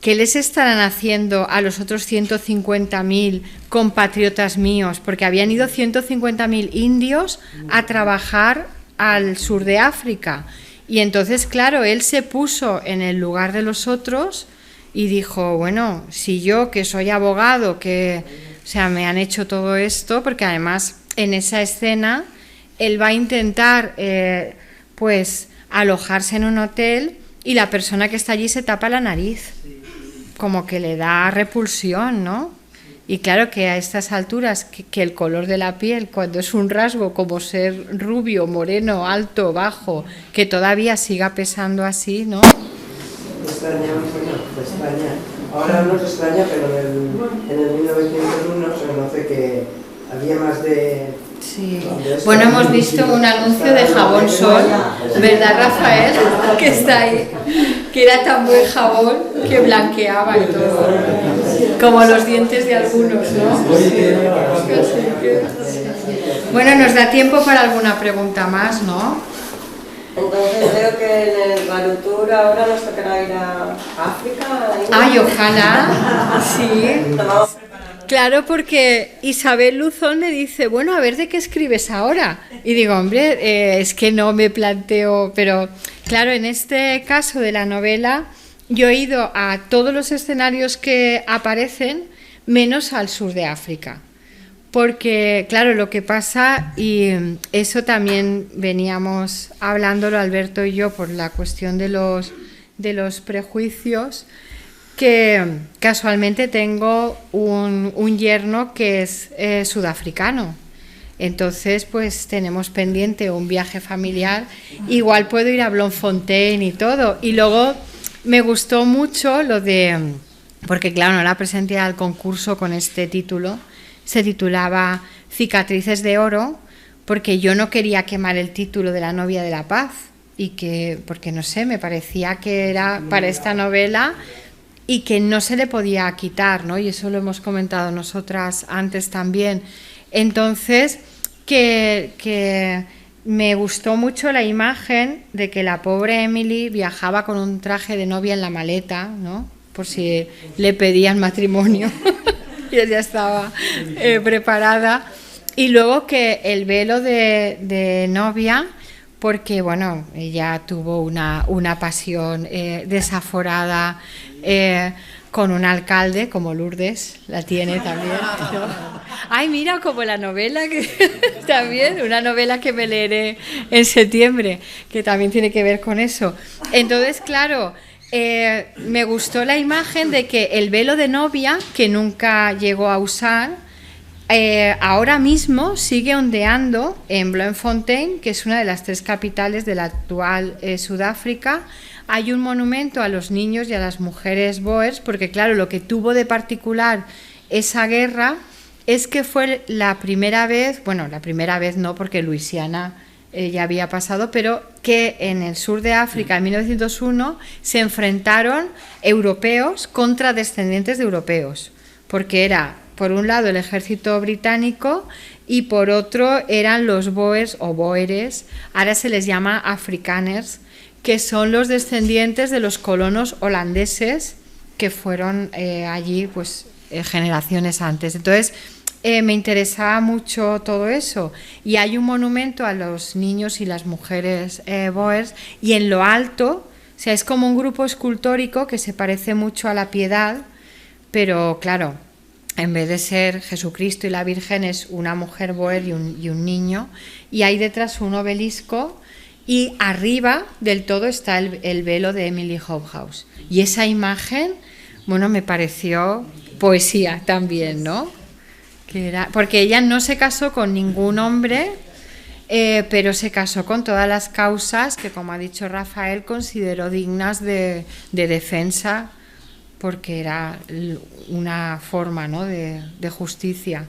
¿qué les estarán haciendo a los otros 150.000 compatriotas míos? Porque habían ido 150.000 indios a trabajar al sur de África. Y entonces, claro, él se puso en el lugar de los otros y dijo, bueno, si yo, que soy abogado, que, o sea, me han hecho todo esto, porque además en esa escena él va a intentar, pues, alojarse en un hotel y la persona que está allí se tapa la nariz, como que le da repulsión, ¿no? Y claro que a estas alturas, que el color de la piel, cuando es un rasgo como ser rubio, moreno, alto, bajo, que todavía siga pesando así, ¿no? Extraña, extraña. Ahora no se extraña, pero en el 1901 se conoce que había más de... Sí. Bueno, hemos visto un anuncio de jabón Sol, ¿verdad, Rafael? Que está ahí, que era tan buen jabón que blanqueaba y todo, como los dientes de algunos, ¿no? Bueno, nos da tiempo para alguna pregunta más, ¿no? Entonces veo que en el Galutur ahora nos tocará ir a África. Ay, ojalá, sí. Claro, porque Isabel Luzón me dice, bueno, a ver de qué escribes ahora. Y digo, hombre, es que no me planteo, pero claro, en este caso de la novela, yo he ido a todos los escenarios que aparecen, menos al sur de África. Porque, claro, lo que pasa, y eso también veníamos hablándolo Alberto y yo por la cuestión de los prejuicios, que casualmente tengo un yerno que es sudafricano. Entonces, pues tenemos pendiente un viaje familiar. Igual puedo ir a Bloemfontein y todo. Y luego me gustó mucho lo de... Porque claro, no la presenté al concurso con este título. Se titulaba Cicatrices de Oro, porque yo no quería quemar el título de La novia de la paz. Y que, porque no sé, me parecía que era para esta novela... y que no se le podía quitar, ¿no? Y eso lo hemos comentado nosotras antes también. Entonces, que me gustó mucho la imagen de que la pobre Emily viajaba con un traje de novia en la maleta, ¿no? Por si le pedían matrimonio. Y ella estaba preparada. Y luego que el velo de novia... porque, bueno, ella tuvo una pasión desaforada con un alcalde, como Lourdes, la tiene también, ¿no? Ay, mira, como la novela, que también, una novela que me leeré en septiembre, que también tiene que ver con eso. Entonces, claro, me gustó la imagen de que el velo de novia, que nunca llegó a usar, ahora mismo sigue ondeando en Bloemfontein, que es una de las 3 capitales de la actual Sudáfrica. Hay un monumento a los niños y a las mujeres boers, porque claro, lo que tuvo de particular esa guerra es que fue la primera vez, bueno, la primera vez no, porque Luisiana ya había pasado, pero que en el sur de África en 1901 se enfrentaron europeos contra descendientes de europeos, porque era... por un lado el ejército británico y por otro eran los boers o boeres, ahora se les llama afrikaners, que son los descendientes de los colonos holandeses que fueron allí pues generaciones antes. Entonces me interesaba mucho todo eso. Y hay un monumento a los niños y las mujeres bóers, y en lo alto, o sea, es como un grupo escultórico que se parece mucho a la Piedad, pero claro, en vez de ser Jesucristo y la Virgen es una mujer bóer y un niño, y hay detrás un obelisco, y arriba del todo está el velo de Emily Hobhouse. Y esa imagen, bueno, me pareció poesía también, ¿no? Porque ella no se casó con ningún hombre, pero se casó con todas las causas que, como ha dicho Rafael, consideró dignas de defensa, porque era una forma, ¿no?, de justicia.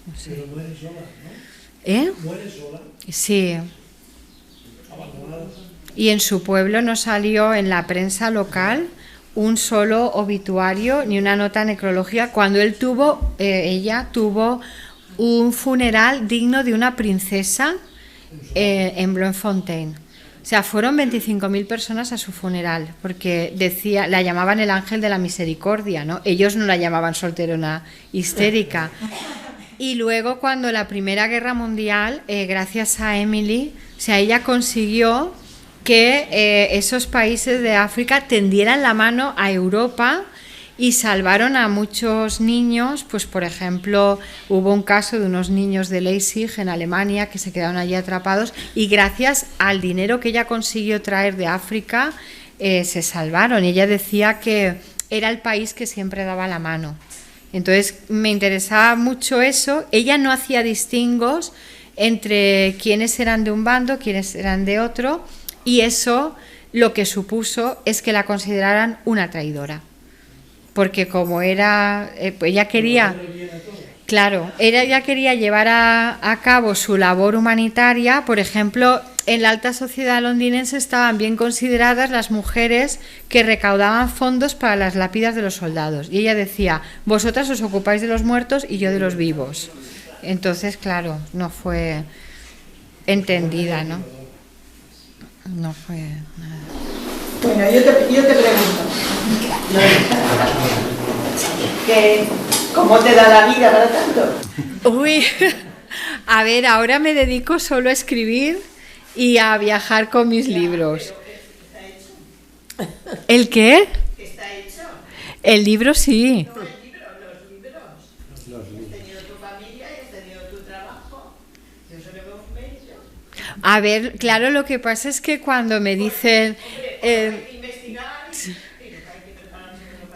No sé. Pero muere sola, ¿no? Muere sola. Sí. Abandonada. Y en su pueblo no salió en la prensa local un solo obituario ni una nota necrológica cuando ella tuvo un funeral digno de una princesa en Bloemfontein. O sea, fueron 25.000 personas a su funeral, porque la llamaban el ángel de la misericordia, ¿no? Ellos no la llamaban solterona histérica. Y luego, cuando la Primera Guerra Mundial, gracias a Emily, o sea, ella consiguió que esos países de África tendieran la mano a Europa y salvaron a muchos niños. Pues, por ejemplo, hubo un caso de unos niños de Leipzig en Alemania que se quedaron allí atrapados, y gracias al dinero que ella consiguió traer de África se salvaron. Y ella decía que era el país que siempre daba la mano. Entonces me interesaba mucho eso. Ella no hacía distingos entre quiénes eran de un bando, quiénes eran de otro, y eso lo que supuso es que la consideraran una traidora, porque como era, ella quería, claro, ella quería llevar a cabo su labor humanitaria. Por ejemplo, en la alta sociedad londinense estaban bien consideradas las mujeres que recaudaban fondos para las lápidas de los soldados, y ella decía: vosotras os ocupáis de los muertos y yo de los vivos. Entonces, claro, no fue entendida, ¿no? No fue nada. Bueno, yo te pregunto, ¿cómo te da la vida para tanto? Uy, a ver, ahora me dedico solo a escribir y a viajar con mis libros. ¿El qué? ¿Está hecho? El libro sí. No, el libro, los libros. Has tenido tu familia y has tenido tu trabajo. Yo solo veo un mérito. A ver, claro, lo que pasa es que cuando me dicen... investigar.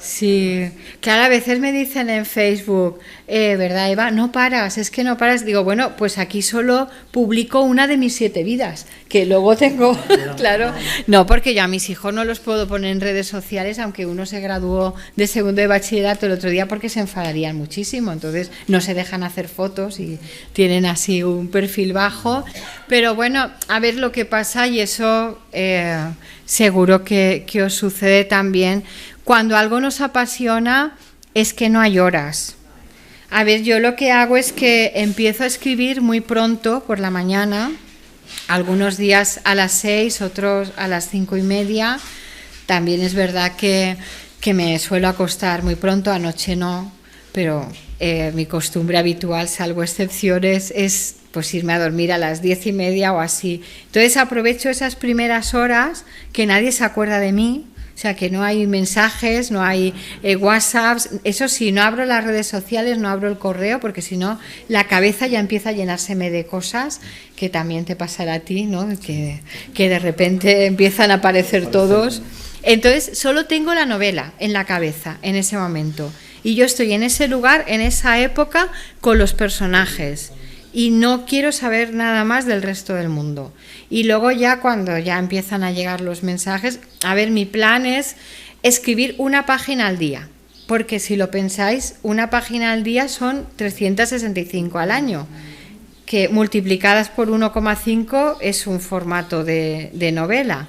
Sí, claro, a veces me dicen en Facebook, ¿verdad, Eva? No paras, es que no paras. Digo, bueno, pues aquí solo publico una de mis 7 vidas, que luego tengo, claro. No, porque yo a mis hijos no los puedo poner en redes sociales, aunque uno se graduó de segundo de bachillerato el otro día, porque se enfadarían muchísimo. Entonces no se dejan hacer fotos y tienen así un perfil bajo. Pero bueno, a ver lo que pasa, y eso seguro que os sucede también. Cuando algo nos apasiona es que no hay horas. A ver, yo lo que hago es que empiezo a escribir muy pronto por la mañana, algunos días a las 6, otros a las 5:30. También es verdad que me suelo acostar muy pronto, anoche no, pero mi costumbre habitual, salvo excepciones, es pues irme a dormir a las 10:30 o así. Entonces aprovecho esas primeras horas que nadie se acuerda de mí. O sea, que no hay mensajes, no hay WhatsApps. Eso sí, no abro las redes sociales, no abro el correo, porque si no, la cabeza ya empieza a llenárseme de cosas, que también te pasará a ti, ¿no? Que de repente empiezan a aparecer todos. Entonces, solo tengo la novela en la cabeza en ese momento. Y yo estoy en ese lugar, en esa época, con los personajes. Y no quiero saber nada más del resto del mundo. Y luego ya cuando ya empiezan a llegar los mensajes, a ver, mi plan es escribir una página al día, porque si lo pensáis, una página al día son 365 al año, que multiplicadas por 1,5 es un formato de novela.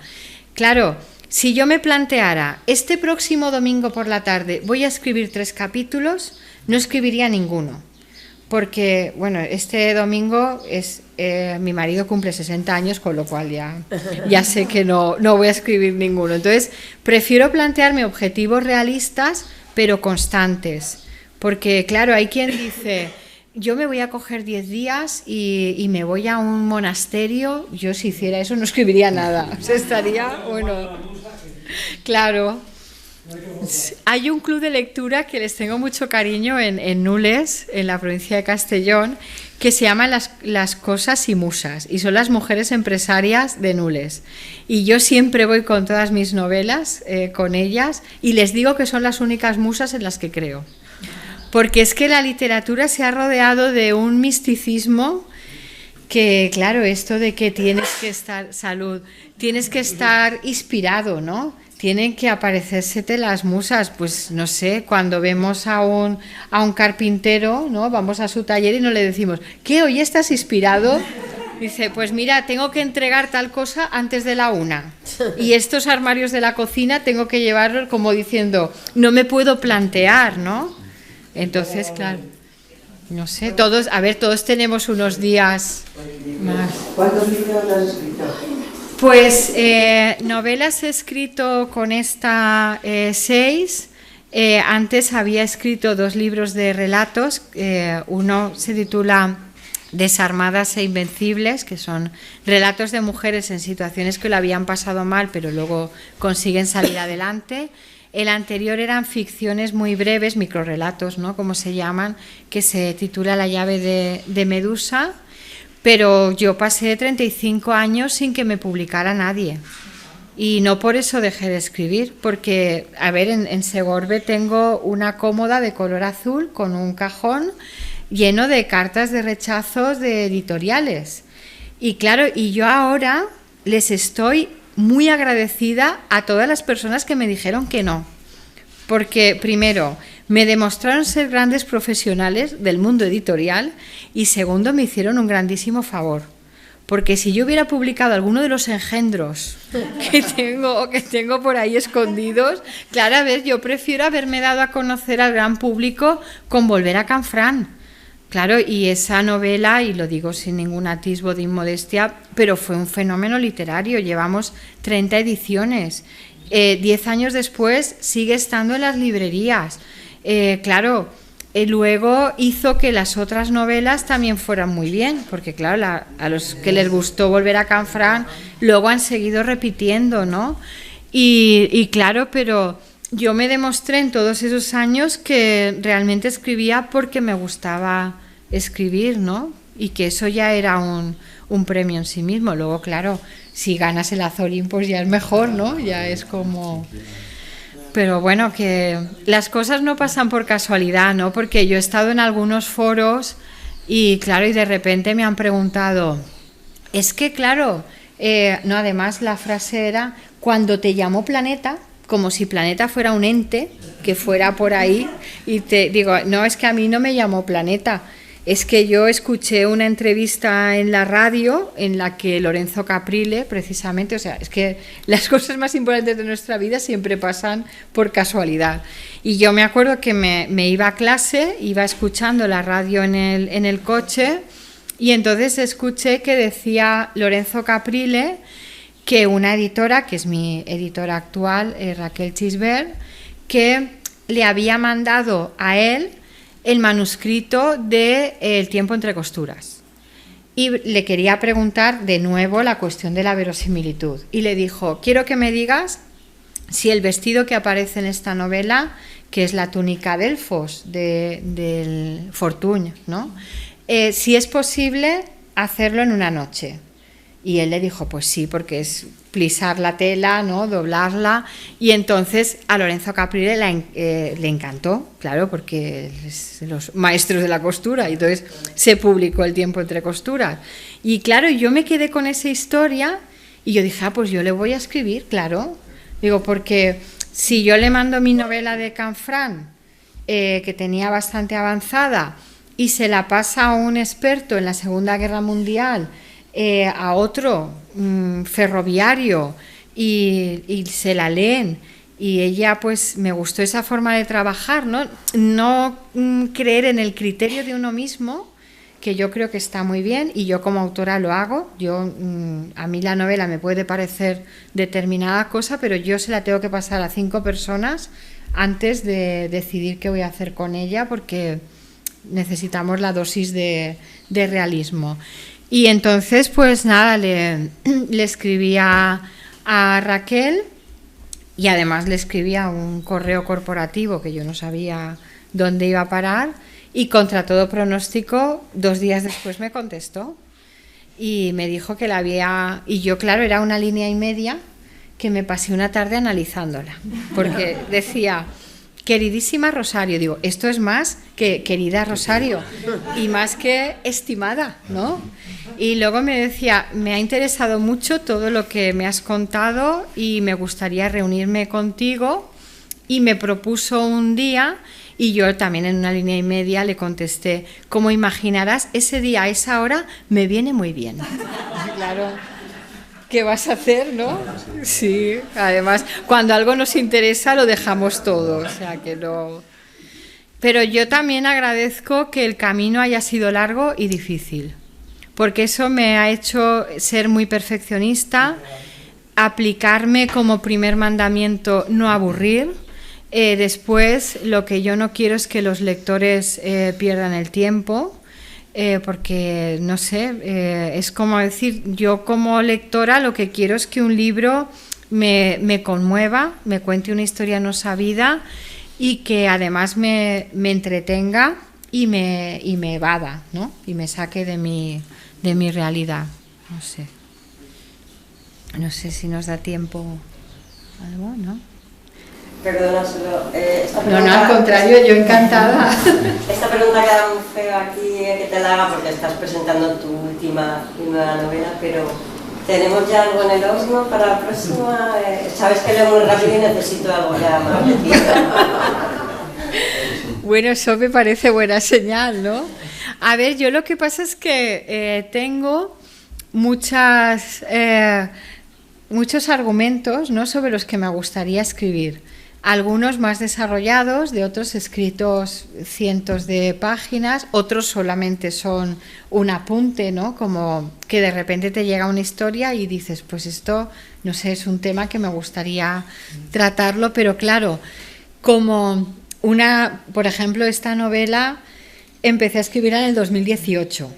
Claro, si yo me planteara, este próximo domingo por la tarde voy a escribir 3 capítulos, no escribiría ninguno. Porque, bueno, este domingo mi marido cumple 60 años, con lo cual ya sé que no voy a escribir ninguno. Entonces, prefiero plantearme objetivos realistas, pero constantes. Porque, claro, hay quien dice, yo me voy a coger 10 días y me voy a un monasterio. Yo si hiciera eso no escribiría nada. O sea, estaría, bueno, claro. Hay un club de lectura que les tengo mucho cariño en Nules, en la provincia de Castellón, que se llama Las Cosas y Musas, y son las mujeres empresarias de Nules. Y yo siempre voy con todas mis novelas, con ellas, y les digo que son las únicas musas en las que creo. Porque es que la literatura se ha rodeado de un misticismo que, claro, esto de que tienes que estar, salud, tienes que estar inspirado, ¿no? Tienen que aparecérsete las musas, pues no sé, cuando vemos a un carpintero, ¿no? Vamos a su taller y no le decimos, ¿qué, hoy estás inspirado? Dice, pues mira, tengo que entregar tal cosa antes de la 1. Y estos armarios de la cocina tengo que llevarlos como diciendo, no me puedo plantear, ¿no? Entonces, claro, no sé, todos tenemos unos días más. ¿Cuántos libros has escrito? Pues novelas he escrito con esta 6. Antes había escrito 2 libros de relatos. Uno se titula Desarmadas e Invencibles, que son relatos de mujeres en situaciones que lo habían pasado mal, pero luego consiguen salir adelante. El anterior eran ficciones muy breves, microrelatos, ¿no? Como se llaman, que se titula La llave de Medusa, pero yo pasé 35 años sin que me publicara nadie. Y no por eso dejé de escribir, porque, a ver, en Segorbe tengo una cómoda de color azul con un cajón lleno de cartas de rechazos de editoriales. Y claro, y yo ahora les estoy muy agradecida a todas las personas que me dijeron que no, porque primero me demostraron ser grandes profesionales del mundo editorial y segundo me hicieron un grandísimo favor, porque si yo hubiera publicado alguno de los engendros que tengo por ahí escondidos, claro, a ver, yo prefiero haberme dado a conocer al gran público con Volver a Canfrán. Claro, y esa novela, y lo digo sin ningún atisbo de inmodestia, pero fue un fenómeno literario, llevamos 30 ediciones, 10 años después sigue estando en las librerías, claro, luego hizo que las otras novelas también fueran muy bien, porque claro, a los que les gustó Volver a Canfrán, luego han seguido repitiendo, ¿no? Y claro, pero yo me demostré en todos esos años que realmente escribía porque me gustaba escribir, ¿no? Y que eso ya era un premio en sí mismo. Luego, claro, si ganas el Azorín, pues ya es mejor, ¿no? Ya es como... Pero bueno, que las cosas no pasan por casualidad, ¿no? Porque yo he estado en algunos foros y, claro, y de repente me han preguntado, es que, claro, no, además la frase era, cuando te llamó Planeta, como si Planeta fuera un ente que fuera por ahí, y te digo, no, es que a mí no me llamó Planeta, es que yo escuché una entrevista en la radio en la que Lorenzo Caprile, precisamente, o sea, es que las cosas más importantes de nuestra vida siempre pasan por casualidad. Y yo me acuerdo que me iba a clase, iba escuchando la radio en el coche, y entonces escuché que decía Lorenzo Caprile que una editora, que es mi editora actual, Raquel Chisbert, que le había mandado a él el manuscrito de El tiempo entre costuras. Y le quería preguntar de nuevo la cuestión de la verosimilitud. Y le dijo, quiero que me digas si el vestido que aparece en esta novela, que es la túnica Delfos del Fortuny, ¿no? Si es posible hacerlo en una noche. Y él le dijo, pues sí, porque es plisar la tela, ¿no? Doblarla. Y entonces a Lorenzo Caprile le encantó, claro, porque es de los maestros de la costura. Y entonces se publicó El tiempo entre costuras. Y claro, yo me quedé con esa historia y yo dije, pues yo le voy a escribir, claro. Digo, porque si yo le mando mi novela de Canfrán, que tenía bastante avanzada, y se la pasa a un experto en la Segunda Guerra Mundial, a otro ferroviario, y se la leen, y ella, pues me gustó esa forma de trabajar, no creer en el criterio de uno mismo, que yo creo que está muy bien, y yo como autora lo hago. A mí la novela me puede parecer determinada cosa, pero yo se la tengo que pasar a 5 personas antes de decidir qué voy a hacer con ella, porque necesitamos la dosis de realismo. Y entonces, pues nada, le escribí a Raquel y además le escribí a un correo corporativo que yo no sabía dónde iba a parar y contra todo pronóstico 2 días después me contestó y me dijo que la había... Y yo, claro, era 1 línea y media que me pasé una tarde analizándola, porque decía, queridísima Rosario, digo, esto es más que querida Rosario y más que estimada, ¿no? Y luego me decía, me ha interesado mucho todo lo que me has contado y me gustaría reunirme contigo, y me propuso un día y yo también en 1 línea y media le contesté, como imaginarás, ese día a esa hora me viene muy bien. Claro. ¿Qué vas a hacer, no? Sí, además, cuando algo nos interesa lo dejamos todo, o sea que no... Pero yo también agradezco que el camino haya sido largo y difícil, porque eso me ha hecho ser muy perfeccionista, aplicarme como primer mandamiento no aburrir. Después, lo que yo no quiero es que los lectores pierdan el tiempo, porque, no sé, es como decir, yo como lectora lo que quiero es que un libro me conmueva, me cuente una historia no sabida y que además me entretenga y me evada, ¿no? Y me saque de mi realidad, no sé si nos da tiempo algo, ¿no? Perdona, solo... no, al contrario, yo encantada. Esta pregunta queda muy fea aquí que te la haga porque estás presentando tu última nueva novela, pero ¿tenemos ya algo en el horno para la próxima? Sabes que leo muy rápido y necesito algo ya más metido. Bueno, eso me parece buena señal, ¿no? A ver, yo lo que pasa es que tengo muchos argumentos, ¿no?, sobre los que me gustaría escribir. Algunos más desarrollados, de otros escritos cientos de páginas, otros solamente son un apunte, ¿no? Como que de repente te llega una historia y dices, pues esto, no sé, es un tema que me gustaría tratarlo, pero claro, como por ejemplo, esta novela empecé a escribirla en el 2018.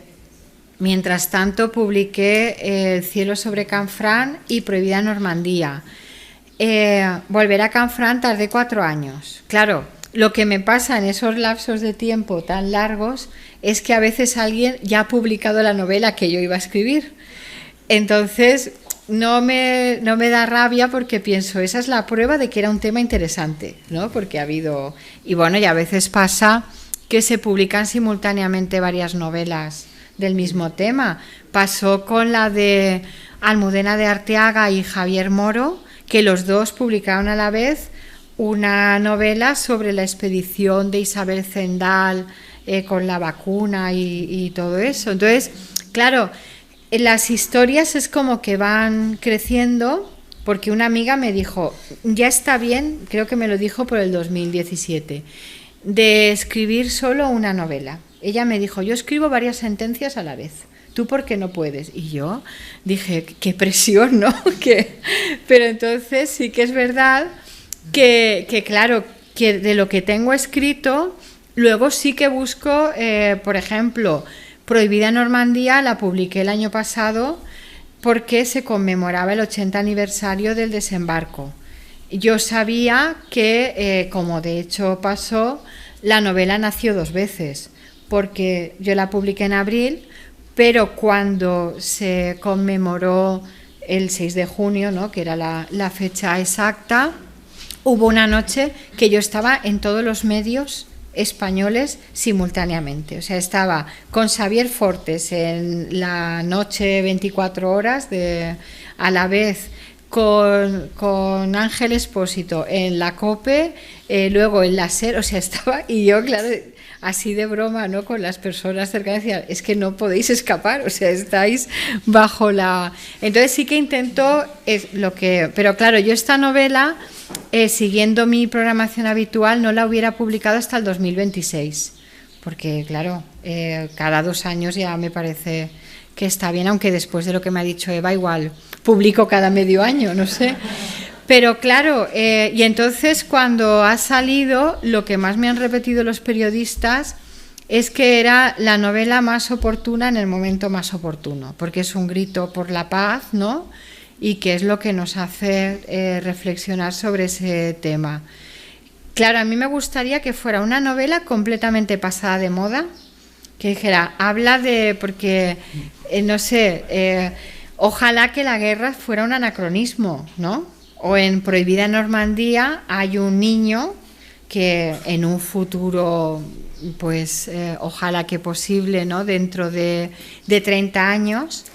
Mientras tanto publiqué El cielo sobre Canfrán y Prohibida Normandía. Volver a Canfrán tardé 4 años. Claro, lo que me pasa en esos lapsos de tiempo tan largos es que a veces alguien ya ha publicado la novela que yo iba a escribir. Entonces no me da rabia porque pienso, esa es la prueba de que era un tema interesante, ¿no? Porque ha habido... Y bueno, y a veces pasa que se publican simultáneamente varias novelas del mismo tema. Pasó con la de Almudena de Arteaga y Javier Moro, que los dos publicaron a la vez una novela sobre la expedición de Isabel Zendal con la vacuna y todo eso. Entonces, claro, las historias es como que van creciendo, porque una amiga me dijo, ya está bien, creo que me lo dijo por el 2017, de escribir solo una novela. Ella me dijo, yo escribo varias sentencias a la vez. ¿Tú por qué no puedes? Y yo dije, qué presión, ¿no? Pero entonces sí que es verdad que claro, que de lo que tengo escrito, luego sí que busco, por ejemplo, Prohibida Normandía la publiqué el año pasado porque se conmemoraba el 80 aniversario del desembarco. Yo sabía que, como de hecho pasó, la novela nació 2 veces, porque yo la publiqué en abril, pero cuando se conmemoró el 6 de junio, ¿no?, que era la fecha exacta, hubo una noche que yo estaba en todos los medios españoles simultáneamente. O sea, estaba con Xavier Fortes en la noche 24 horas, a la vez con Ángel Expósito en la COPE, luego en la SER, o sea, estaba, y yo, claro, así de broma, ¿no?, con las personas cercanas, decía, es que no podéis escapar, o sea, estáis bajo la... Entonces sí que intento, pero claro, yo esta novela, siguiendo mi programación habitual, no la hubiera publicado hasta el 2026, porque claro, cada 2 años ya me parece que está bien, aunque después de lo que me ha dicho Eva, igual publico cada medio año, no sé. Pero claro, y entonces cuando ha salido, lo que más me han repetido los periodistas es que era la novela más oportuna en el momento más oportuno, porque es un grito por la paz, ¿no? Y que es lo que nos hace reflexionar sobre ese tema. Claro, a mí me gustaría que fuera una novela completamente pasada de moda, que dijera, habla de, porque, no sé, ojalá que la guerra fuera un anacronismo, ¿no? O en Prohibida Normandía hay un niño que en un futuro, pues ojalá que posible, ¿no? Dentro de 30 años,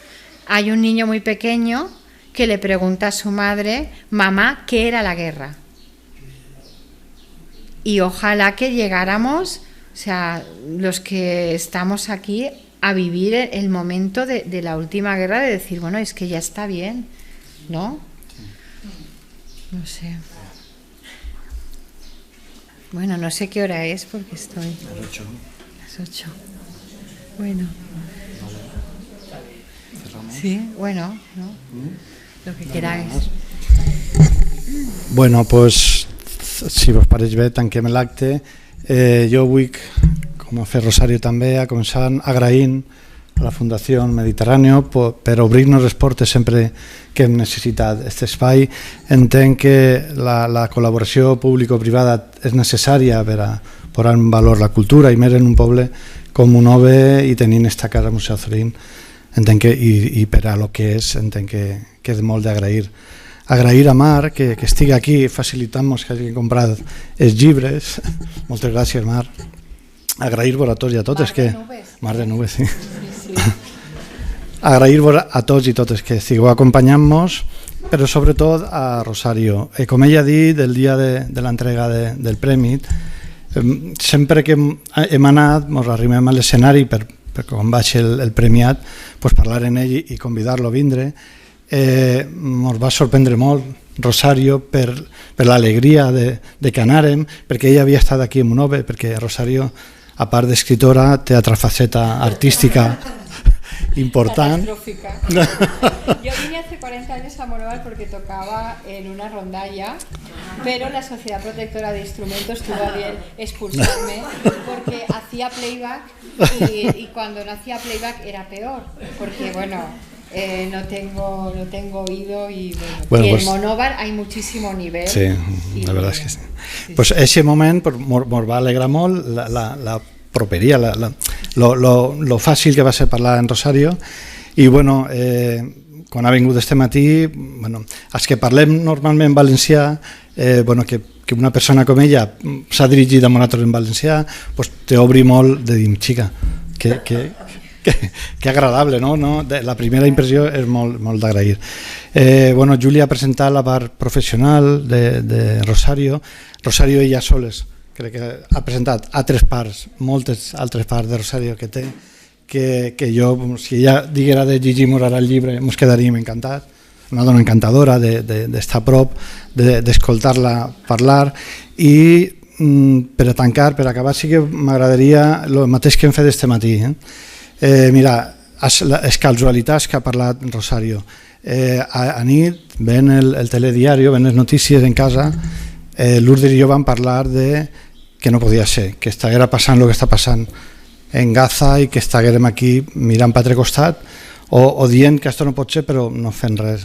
hay un niño muy pequeño que le pregunta a su madre, mamá, ¿qué era la guerra? Y ojalá que llegáramos, o sea, los que estamos aquí, a vivir el momento de la última guerra, de decir, bueno, es que ya está bien, ¿no? No sé. Bueno, no sé qué hora es porque estoy... Las 8. Bueno. Sí, bueno, ¿no? Lo que queráis. Bueno, pues, si vos pareix bé, tanquem l'acte. Jo vull, com ha fet Rosario també, a començar agraint a la Fundació Mediterráneo per obrir-nos les portes sempre que hem necessitat aquest espai. Entenc que la col·laboració público-privada és necessària per a posar en valor la cultura, i més en un poble com Monove i tenint esta casa Museu Zorín. Entenc que, i per a lo que és, entenc que és molt d'agrair. Agrair a Mar que estigui aquí facilitant-nos que hagi comprat els llibres. Moltes gràcies, Mar. Agrair-vos a tots i a totes que... Mar de nubes, sí. Agrair-vos a tots i totes que estigueu acompanyant-nos, però sobretot a Rosario. Com ella ha dit, el dia de l'entrega del premi, sempre que hem anat, ens arrimem a l'escenari per quan baixi el premiat, parlar en ell i convidar-lo a vindre. Ens va sorprendre molt Rosario per l'alegria de que anàrem, perquè ella havia estat aquí a Monove, perquè Rosario, a part d'escritora, té altra faceta artística important. Catastrófica. Yo vine hace 40 años a Monóvar porque tocaba en una rondalla, pero la Sociedad Protectora de Instrumentos tuvo a bien expulsarme porque hacía playback y cuando no hacía playback era peor, porque bueno, no tengo oído y bueno, y en Monóvar hay muchísimo nivel. Sí, la verdad es que sí. Pues ese moment nos va alegrar molt la properia, lo fàcil que va ser parlar en Rosario, i bueno, quan ha vingut este matí, bueno, els que parlem normalment en valencià, bueno, que una persona com ella s'ha dirigit a nosaltres en valencià, pues t'obri molt de dir, xica, que agradable, no? La primera impressió és molt d'agrair. Bueno, Júlia ha presentat la part professional de Rosario. Rosario ella soles crec que ha presentat altres parts, moltes altres parts de Rosario que té, que jo, si ella diguera de llegir-nos ara el llibre, ens quedaríem encantats. Una dona encantadora d'estar a prop, d'escoltar-la parlar, i per a tancar, per a acabar, sí que m'agradaria el mateix que hem fet este matí. Mira, les casualitats que ha parlat Rosario. A nit ven el telediario, ven les notícies en casa, Lourdes i jo vam parlar de que no podia ser, que estiguera passant el que està passant en Gaza i que estiguérem aquí mirant per altre costat o dient que això no pot ser però no fent res.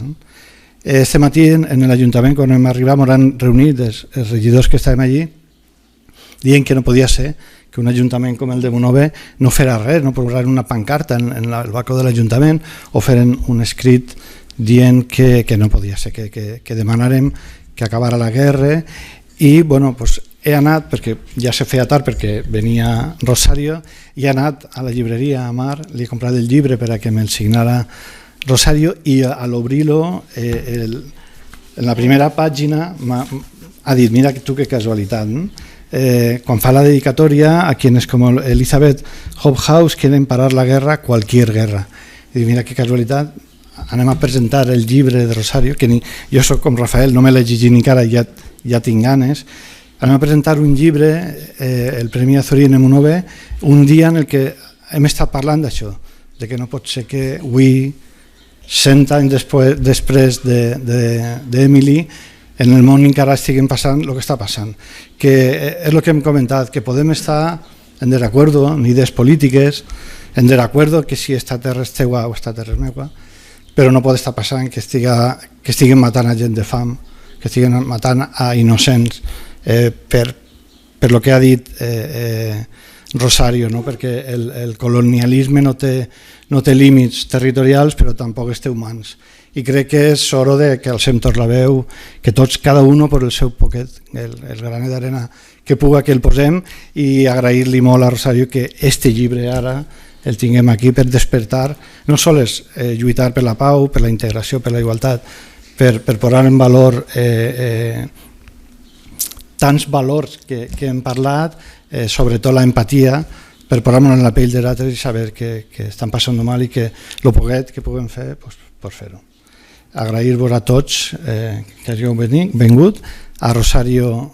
Este matí en l'Ajuntament, quan hem arribat, ens han reunit els regidors que estàvem allí dient que no podia ser que un ajuntament com el de Monove no farà res, no posarà una pancarta en el balcó de l'Ajuntament o feren un escrit dient que no podia ser, que demanarem que acabara la guerra. I bueno, pues he anat, perquè ja se feia tard perquè venia Rosario, i he anat a la llibreria a Mar, li he comprat el llibre per a que me'l signara Rosario, i a l'obrir-lo en la primera pàgina ha dit, mira tu que casualitat, quan fa la dedicatòria a quienes como Elizabeth Hobhouse quieren parar la guerra, cualquier guerra. I dic, mira que casualitat, anem a presentar el llibre de Rosario, que jo soc com Rafael, no me l'he llegit ni encara, ja tinc ganes. Anem a presentar un llibre, el Premi Azorín en Monove, un dia en el que hem estat parlant d'això, de que no pot ser que avui, 100 anys després d'Emily, en el món encara estiguem passant el que està passant. Que és el que hem comentat, que podem estar en desacuerdo, en idees polítiques, en desacuerdo que si esta terra és teua o esta terra és meua, però no pot estar passant que estiguen matant a gent de fam, que estiguen matant a innocents per lo que ha dit Rosario, no? Perquè el colonialisme no té límits territorials però tampoc té humans. I crec que és hora que alcem tots la veu, que tots, cada un per el seu poquet, el granet d'arena que puga que el posem, i agrair-li molt a Rosario que este llibre ara el tinguem aquí per despertar, no sols lluitar per la pau, per la integració, per la igualtat, per posar en valor tants valors que hem parlat, sobretot la empatia, per posar-nos en la pell de l'altre i saber que estan passant mal i que el poquet que puguem fer, per fer-ho. Agrair-vos a tots que hàgiu vingut, a Rosario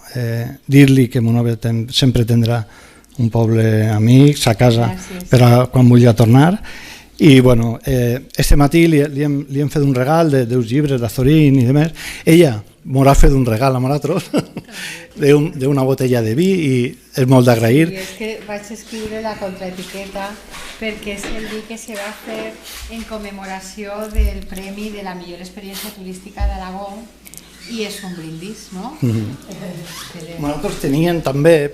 dir-li que Monòver sempre tindrà un poble amic, sa casa per a quan vulgui tornar. I bueno, este matí li hem fet un regal d'uns llibres d'Azorín i demés. Ella m'ha fet un regal a nosaltres d'una botella de vi i és molt d'agrair. És que vaig escriure la contraetiqueta perquè és el vi que se va fer en commemoració del Premi de la millor experiència turística d'Aragó i és un brindis, no? Nosaltres teníem també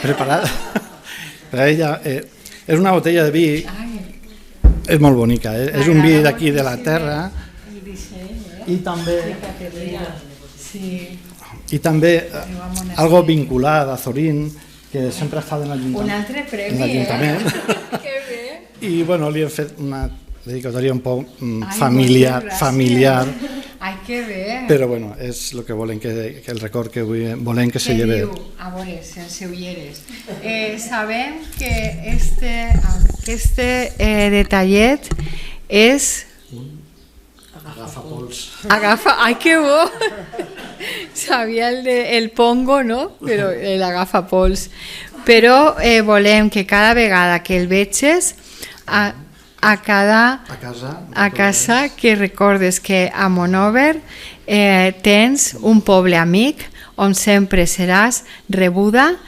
preparat per a ella. És una botella de vi, és molt bonica, és un vi d'aquí de la terra i també algo vinculat a Azorín, que sempre ha estat en l'Ajuntament. Un altre premi, Que bé! I bueno, li hem fet una dedicatòria un poc familiar. Ai, que bé! Però bueno, és el que volem, que el record que volem que se lleve. Què diu? A veure, sense ulleres. Sabem que este detallet és... Agafapols. Ai, que bo! Sabia el pongo, no? Però l'agafapols. Però volem que cada vegada que el veges a casa que recordes que a Monòver tens un poble amic on sempre seràs rebuda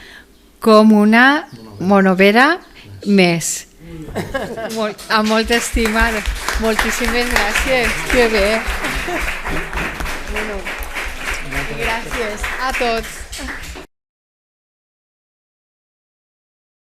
com una monovera més. Amb molta estima. Moltíssimes gràcies. Que bé. Gràcies a tots.